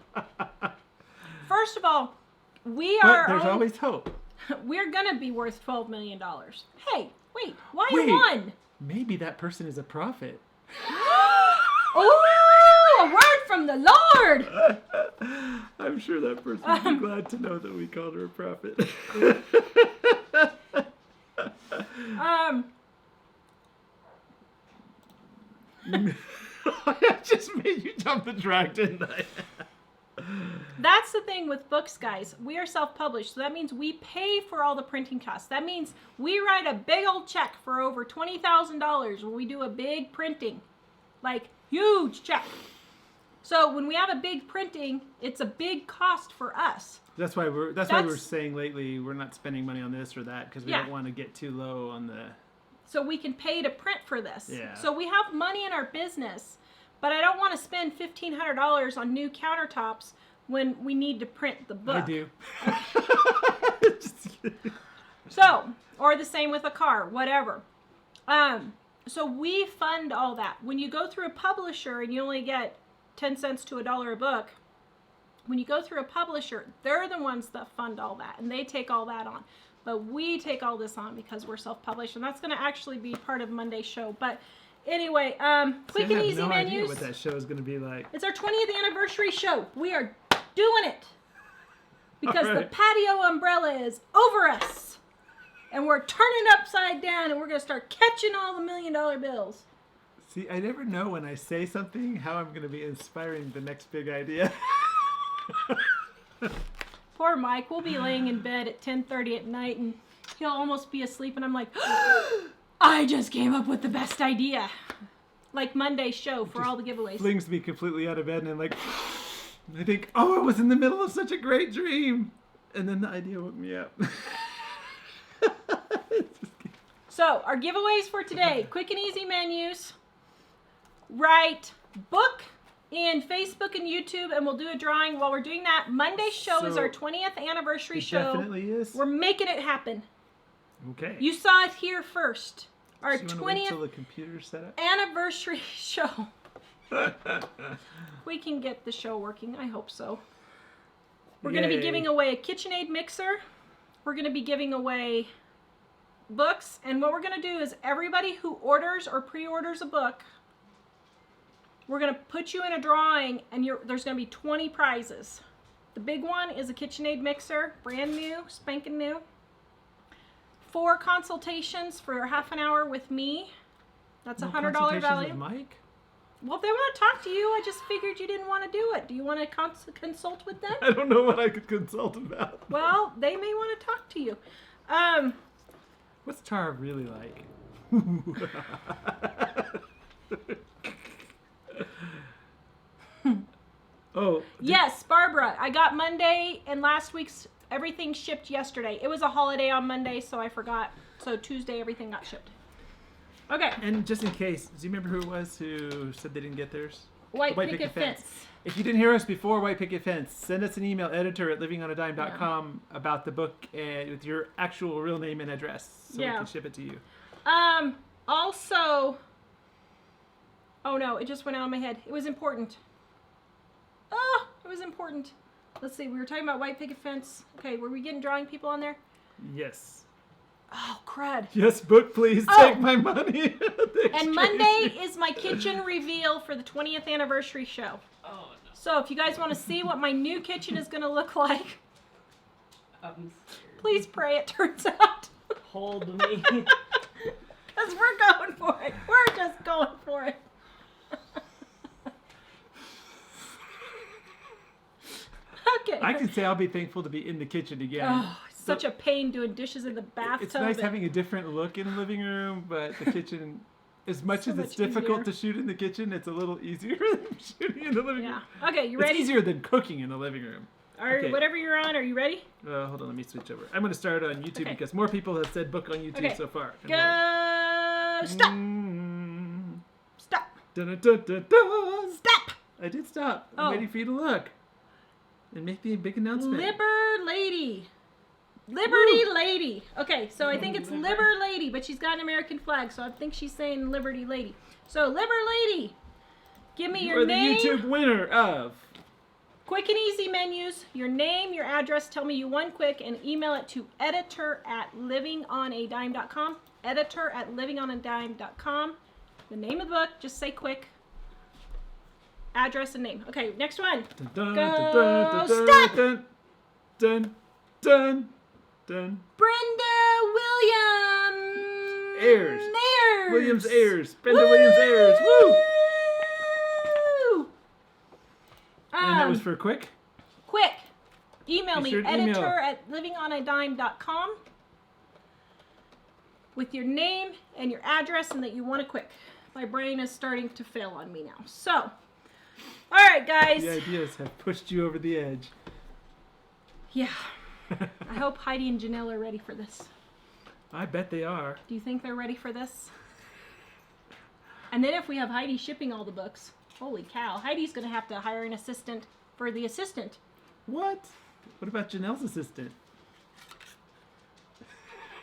Speaker 3: First of all, we
Speaker 2: But
Speaker 3: are
Speaker 2: there's always hope.
Speaker 3: we're gonna be worth $12 million. Hey, wait, why
Speaker 2: Wait.
Speaker 3: one?
Speaker 2: Maybe that person is a prophet.
Speaker 3: Oh, a word from the Lord.
Speaker 2: I'm sure that person would be glad to know that we called her a prophet. I just made you jump the track, didn't I?
Speaker 3: That's the thing with books, guys. We are self-published, so that means we pay for all the printing costs. That means we write a big old check for over $20,000 when we do a big printing, like huge check. So when we have a big printing, it's a big cost for us.
Speaker 2: That's why we're saying lately we're not spending money on this or that because we
Speaker 3: Yeah.
Speaker 2: don't want to get too low on the.
Speaker 3: So we can pay to print for this.
Speaker 2: Yeah.
Speaker 3: So we have money in our business, but I don't want to spend $1,500 on new countertops when we need to print the book.
Speaker 2: I do. Just kidding.
Speaker 3: So, or the same with a car, whatever. So we fund all that. When you go through a publisher and you only get 10 cents to $1 a book, when you go through a publisher, they're the ones that fund all that and they take all that on. But we take all this on because we're self-published, and that's going to actually be part of Monday's show. But anyway, quick and easy
Speaker 2: I have no idea
Speaker 3: menus.
Speaker 2: what that show is going to be like.
Speaker 3: It's our 20th anniversary show. We are doing it because the
Speaker 2: Alright.
Speaker 3: patio umbrella is over us, and we're turning it upside down, and we're going to start catching all the $1 million bills.
Speaker 2: See, I never know when I say something how I'm going to be inspiring the next big idea.
Speaker 3: Poor Mike. We'll be laying in bed at 10:30 at night, and he'll almost be asleep, and I'm like, I just came up with the best idea. Like Monday's show for all the giveaways.
Speaker 2: Flings me completely out of bed and I'm like, I think, oh, I was in the middle of such a great dream. And then the idea woke me up.
Speaker 3: So, our giveaways for today, quick and easy menus. Write book in Facebook and YouTube, and we'll do a drawing while we're doing that. Monday's show is
Speaker 2: So,
Speaker 3: our 20th anniversary
Speaker 2: It
Speaker 3: show.
Speaker 2: definitely is.
Speaker 3: We're making it happen.
Speaker 2: Okay.
Speaker 3: You saw it here first. Our
Speaker 2: So you wanna wait till
Speaker 3: 20th
Speaker 2: the computer's set up?
Speaker 3: anniversary show. We can get the show working. I hope so. We're going to be
Speaker 2: Yay.
Speaker 3: giving away a KitchenAid mixer. We're going to be giving away books. And what we're going to do is everybody who orders or pre-orders a book, we're going to put you in a drawing, and there's going to be 20 prizes. The big one is a KitchenAid mixer, brand new, spanking new. 4 consultations for half an hour with me. That's a
Speaker 2: No
Speaker 3: $100
Speaker 2: consultations
Speaker 3: value.
Speaker 2: with Mike?
Speaker 3: Well, if they want to talk to you, I just figured you didn't want to do it. Do you want to consult with them?
Speaker 2: I don't know what I could consult about.
Speaker 3: Well, they may want to talk to you.
Speaker 2: What's Tara really like? Oh.
Speaker 3: Yes, Barbara. I got Monday and last week's everything shipped yesterday. It was a holiday on Monday, so I forgot. So Tuesday, everything got shipped. Okay.
Speaker 2: And just in case, do you remember who it was who said they didn't get theirs?
Speaker 3: White Picket Fence.
Speaker 2: If you didn't hear us before White Picket Fence, send us an email, editor@livingonadime.com, about the book and with your actual real name and address so we can ship it to you.
Speaker 3: Also, oh no, it just went out of my head. It was important. Oh, it was important. Let's see, we were talking about White Picket Fence. Okay, were we getting drawing people on there?
Speaker 2: Yes.
Speaker 3: Oh, crud.
Speaker 2: Yes, book, please.
Speaker 3: Oh.
Speaker 2: Take my money. Thanks,
Speaker 3: And Monday
Speaker 2: Tracy.
Speaker 3: is my kitchen reveal for the 20th anniversary show.
Speaker 5: Oh, no.
Speaker 3: So if you guys want to see what my new kitchen is going to look like,
Speaker 5: I'm scared.
Speaker 3: please pray it turns out.
Speaker 5: Hold me.
Speaker 3: Because we're going for it. We're just going for it. Okay.
Speaker 2: I can say I'll be thankful to be in the kitchen again.
Speaker 3: Oh, it's such a pain doing dishes in the bathtub.
Speaker 2: It's nice
Speaker 3: and-
Speaker 2: having a different look in the living room, but the kitchen, as much
Speaker 3: So
Speaker 2: as it's
Speaker 3: much
Speaker 2: difficult
Speaker 3: easier.
Speaker 2: to shoot in the kitchen, it's a little easier than shooting in the living room.
Speaker 3: Yeah. Okay, you
Speaker 2: It's
Speaker 3: ready?
Speaker 2: easier than cooking in the living room. Okay.
Speaker 3: Whatever you're on, are you ready?
Speaker 2: Hold on, let me switch over. I'm going to start on YouTube
Speaker 3: Okay.
Speaker 2: because more people have said book on YouTube
Speaker 3: Okay.
Speaker 2: so far.
Speaker 3: Go. Stop.
Speaker 2: Mm.
Speaker 3: Stop.
Speaker 2: Dun, dun, dun, dun, dun.
Speaker 3: Stop.
Speaker 2: I did stop. I'm
Speaker 3: Oh.
Speaker 2: waiting for you to look and make the big announcement.
Speaker 3: Lady. Liberty Lady. Okay, so I think it's Liber Lady, but she's got an American flag, so I think she's saying Liberty Lady. So, Liber Lady, give me
Speaker 2: You
Speaker 3: your
Speaker 2: are
Speaker 3: name.
Speaker 2: the YouTube winner of.
Speaker 3: Quick and easy menus, your name, your address, tell me you won quick, and email it to editor@livingonadime.com. Editor@livingonadime.com. The name of the book, just say quick. Address and name. Okay, next one.
Speaker 2: Dun, dun,
Speaker 3: Go.
Speaker 2: dun, dun, dun,
Speaker 3: Stop.
Speaker 2: Dun, dun, dun, dun.
Speaker 3: Brenda Williams.
Speaker 2: Ayers.
Speaker 3: Ayers.
Speaker 2: Williams Ayers. Brenda Williams Ayers. Woo! And that was for quick?
Speaker 3: Quick. Email
Speaker 2: Be
Speaker 3: me,
Speaker 2: sure to email.
Speaker 3: editor@livingonadime.com with your name and your address and that you want it quick. My brain is starting to fail on me now. So, all right, guys.
Speaker 2: The ideas have pushed you over the edge.
Speaker 3: Yeah. I hope Heidi and Janelle are ready for this.
Speaker 2: I bet they are.
Speaker 3: Do you think they're ready for this? And then if we have Heidi shipping all the books, holy cow, Heidi's going to have to hire an assistant for the assistant.
Speaker 2: What? What about Janelle's assistant?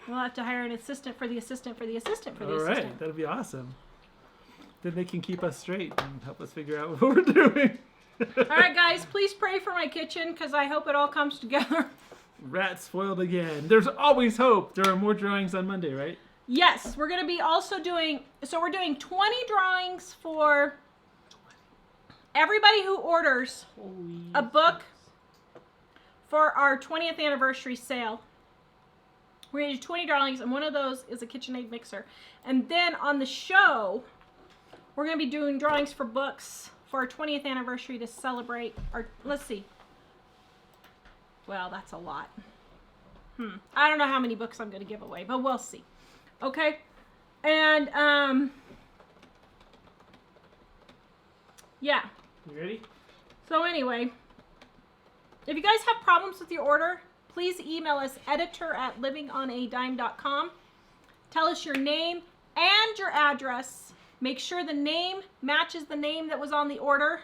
Speaker 3: We'll have to hire an assistant for the assistant for the assistant for the
Speaker 2: All
Speaker 3: assistant.
Speaker 2: right, that'll be awesome. Then they can keep us straight and help us figure out what we're doing.
Speaker 3: All right, guys, please pray for my kitchen because I hope it all comes together.
Speaker 2: Rat spoiled again. There's always hope. There are more drawings on Monday, right?
Speaker 3: Yes, we're going to be also doing, so we're doing 20 drawings for everybody who orders
Speaker 5: Holy
Speaker 3: a book for our 20th anniversary sale. We're going to do 20 drawings, and one of those is a KitchenAid mixer. And then on the show, we're going to be doing drawings for books for our 20th anniversary to celebrate our, let's see. Well, that's a lot. I don't know how many books I'm going to give away, but we'll see. Okay? And, yeah.
Speaker 2: You ready?
Speaker 3: So anyway, if you guys have problems with your order, please email us editor@livingonadime.com. Tell us your name and your address. Make sure the name matches the name that was on the order.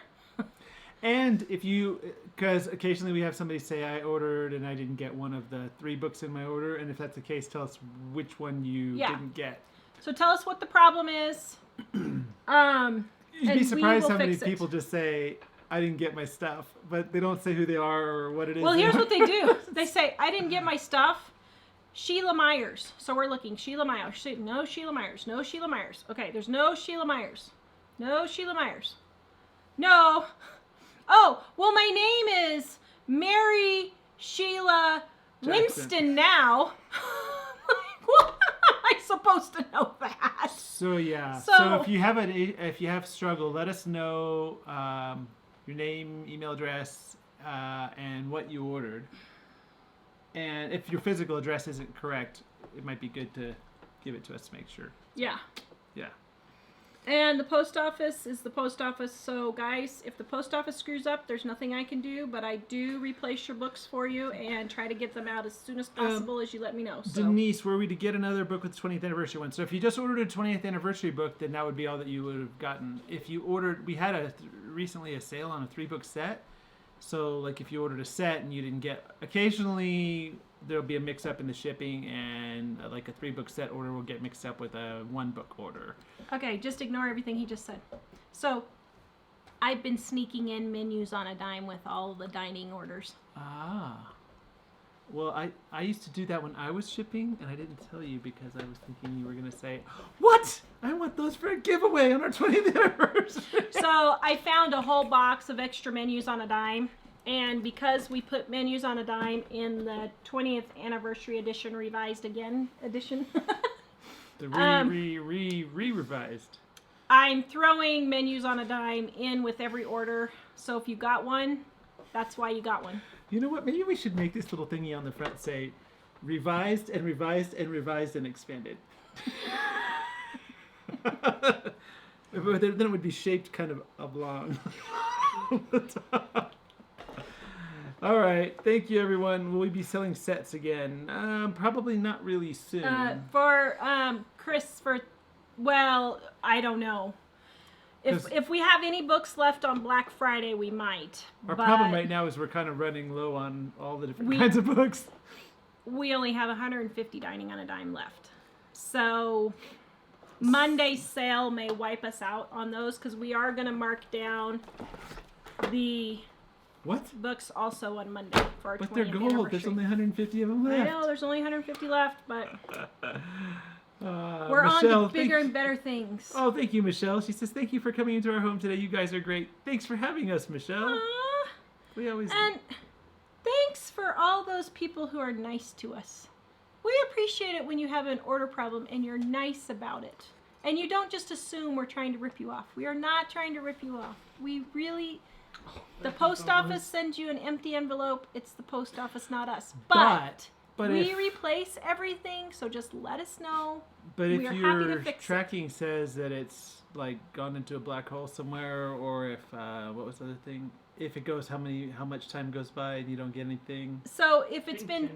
Speaker 2: And if you, because occasionally we have somebody say I ordered and I didn't get one of the 3 books in my order, and if that's the case, tell us which one you
Speaker 3: Yeah.
Speaker 2: didn't get.
Speaker 3: So tell us what the problem is.
Speaker 2: You'd
Speaker 3: And
Speaker 2: be
Speaker 3: we
Speaker 2: surprised
Speaker 3: will
Speaker 2: how many
Speaker 3: fix it.
Speaker 2: people just say I didn't get my stuff, but they don't say who they are or what it is.
Speaker 3: Well, here's what they do. They say, I didn't get my stuff. Sheila Myers. So we're looking. Sheila Myers. No Sheila Myers. No Sheila Myers. Okay, there's no Sheila Myers. No Sheila Myers. No. Oh, well, my name is Mary Sheila
Speaker 2: Jackson.
Speaker 3: Winston now. What am I supposed to know that?
Speaker 2: So yeah.
Speaker 3: So-
Speaker 2: So if you have struggle, let us know your name, email address, and what you ordered. And if your physical address isn't correct, it might be good to give it to us to make sure.
Speaker 3: Yeah.
Speaker 2: Yeah.
Speaker 3: And the post office is the post office. So, guys, if the post office screws up, there's nothing I can do. But I do replace your books for you and try to get them out as soon as possible as you let me know. So,
Speaker 2: Denise, were we to get another book with the 20th anniversary one? So if you just ordered a 20th anniversary book, then that would be all that you would have gotten. If you ordered, we had recently a sale on a 3-book set. So like if you ordered a set and you didn't get, occasionally there'll be a mix up in the shipping, and like a 3-book set order will get mixed up with a 1-book order.
Speaker 3: okay, just ignore everything he just said. So, I've been sneaking in menus on a dime with all the dining orders.
Speaker 2: Ah. Well, I used to do that when I was shipping, and I didn't tell you because I was thinking you were going to say, what? I want those for a giveaway on our 20th anniversary.
Speaker 3: So, I found a whole box of extra menus on a dime. And because we put menus on a dime in the 20th anniversary edition, revised again edition,
Speaker 2: The revised.
Speaker 3: I'm throwing menus on a dime in with every order. So if you got one, that's why you got one.
Speaker 2: You know what? Maybe we should make this little thingy on the front say, revised and revised and revised and expanded. But then it would be shaped kind of oblong. All right. Thank you, everyone. Will we be selling sets again? Probably not really soon.
Speaker 3: Chris, well, I don't know. If we have any books left on Black Friday, we might.
Speaker 2: Our problem right now is we're kind of running low on all the different kinds of books.
Speaker 3: We only have 150 Dining on a Dime left. So Monday's sale may wipe us out on those because we are going to mark down the books also on Monday for our 20th
Speaker 2: But they're gold.
Speaker 3: anniversary.
Speaker 2: There's only 150 of them left.
Speaker 3: I know, there's only 150 left, but we're
Speaker 2: Michelle,
Speaker 3: on to bigger and better things.
Speaker 2: Oh, thank you, Michelle. She says, thank you for coming into our home today. You guys are great. Thanks for having us, Michelle. We always...
Speaker 3: And thanks for all those people who are nice to us. We appreciate it when you have an order problem and you're nice about it. And you don't just assume we're trying to rip you off. We are not trying to rip you off. We really... The post office sends you an empty envelope. It's the post office, not us. But we replace everything, so just let us know.
Speaker 2: But if
Speaker 3: happy
Speaker 2: your
Speaker 3: to fix
Speaker 2: tracking says that it's like gone into a black hole somewhere, or if what was the other thing? If it goes, how much time goes by and you don't get anything?
Speaker 3: So if it's been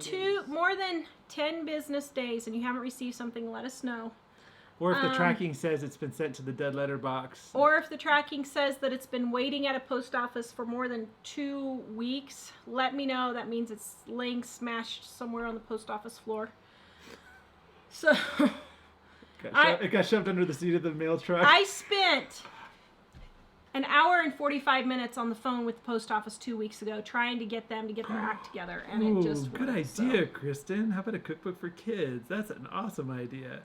Speaker 3: more than 10 business days and you haven't received something, let us know.
Speaker 2: Or if the tracking says it's been sent to the dead letter box.
Speaker 3: Or if the tracking says that it's been waiting at a post office for more than 2 weeks, let me know. That means it's laying smashed somewhere on the post office floor. So
Speaker 2: it got shoved under the seat of the mail truck.
Speaker 3: I spent an hour and 45 minutes on the phone with the post office 2 weeks ago trying to get them to get their act together, and it just
Speaker 2: good
Speaker 3: worked,
Speaker 2: idea, Kristen. How about a cookbook for kids? That's an awesome idea.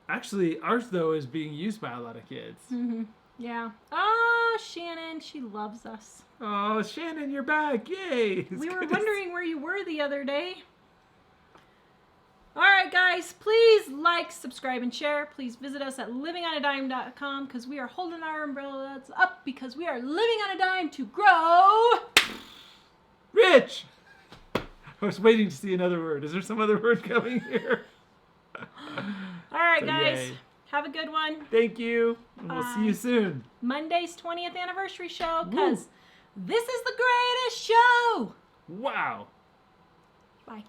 Speaker 2: Actually, ours, though, is being used by a lot of kids.
Speaker 3: Mm-hmm. Yeah. Oh, Shannon, she loves us.
Speaker 2: Oh, Shannon, you're back. Yay.
Speaker 3: We were wondering where you were the other day. All right, guys, please like, subscribe, and share. Please visit us at livingonadime.com because we are holding our umbrellas up because we are living on a dime to grow
Speaker 2: rich. I was waiting to see another word. Is there some other word coming here?
Speaker 3: All right,
Speaker 2: So,
Speaker 3: guys.
Speaker 2: yay.
Speaker 3: Have a good one.
Speaker 2: Thank you. And we'll see you soon.
Speaker 3: Monday's 20th anniversary show because this is the greatest show.
Speaker 2: Wow.
Speaker 3: Bye.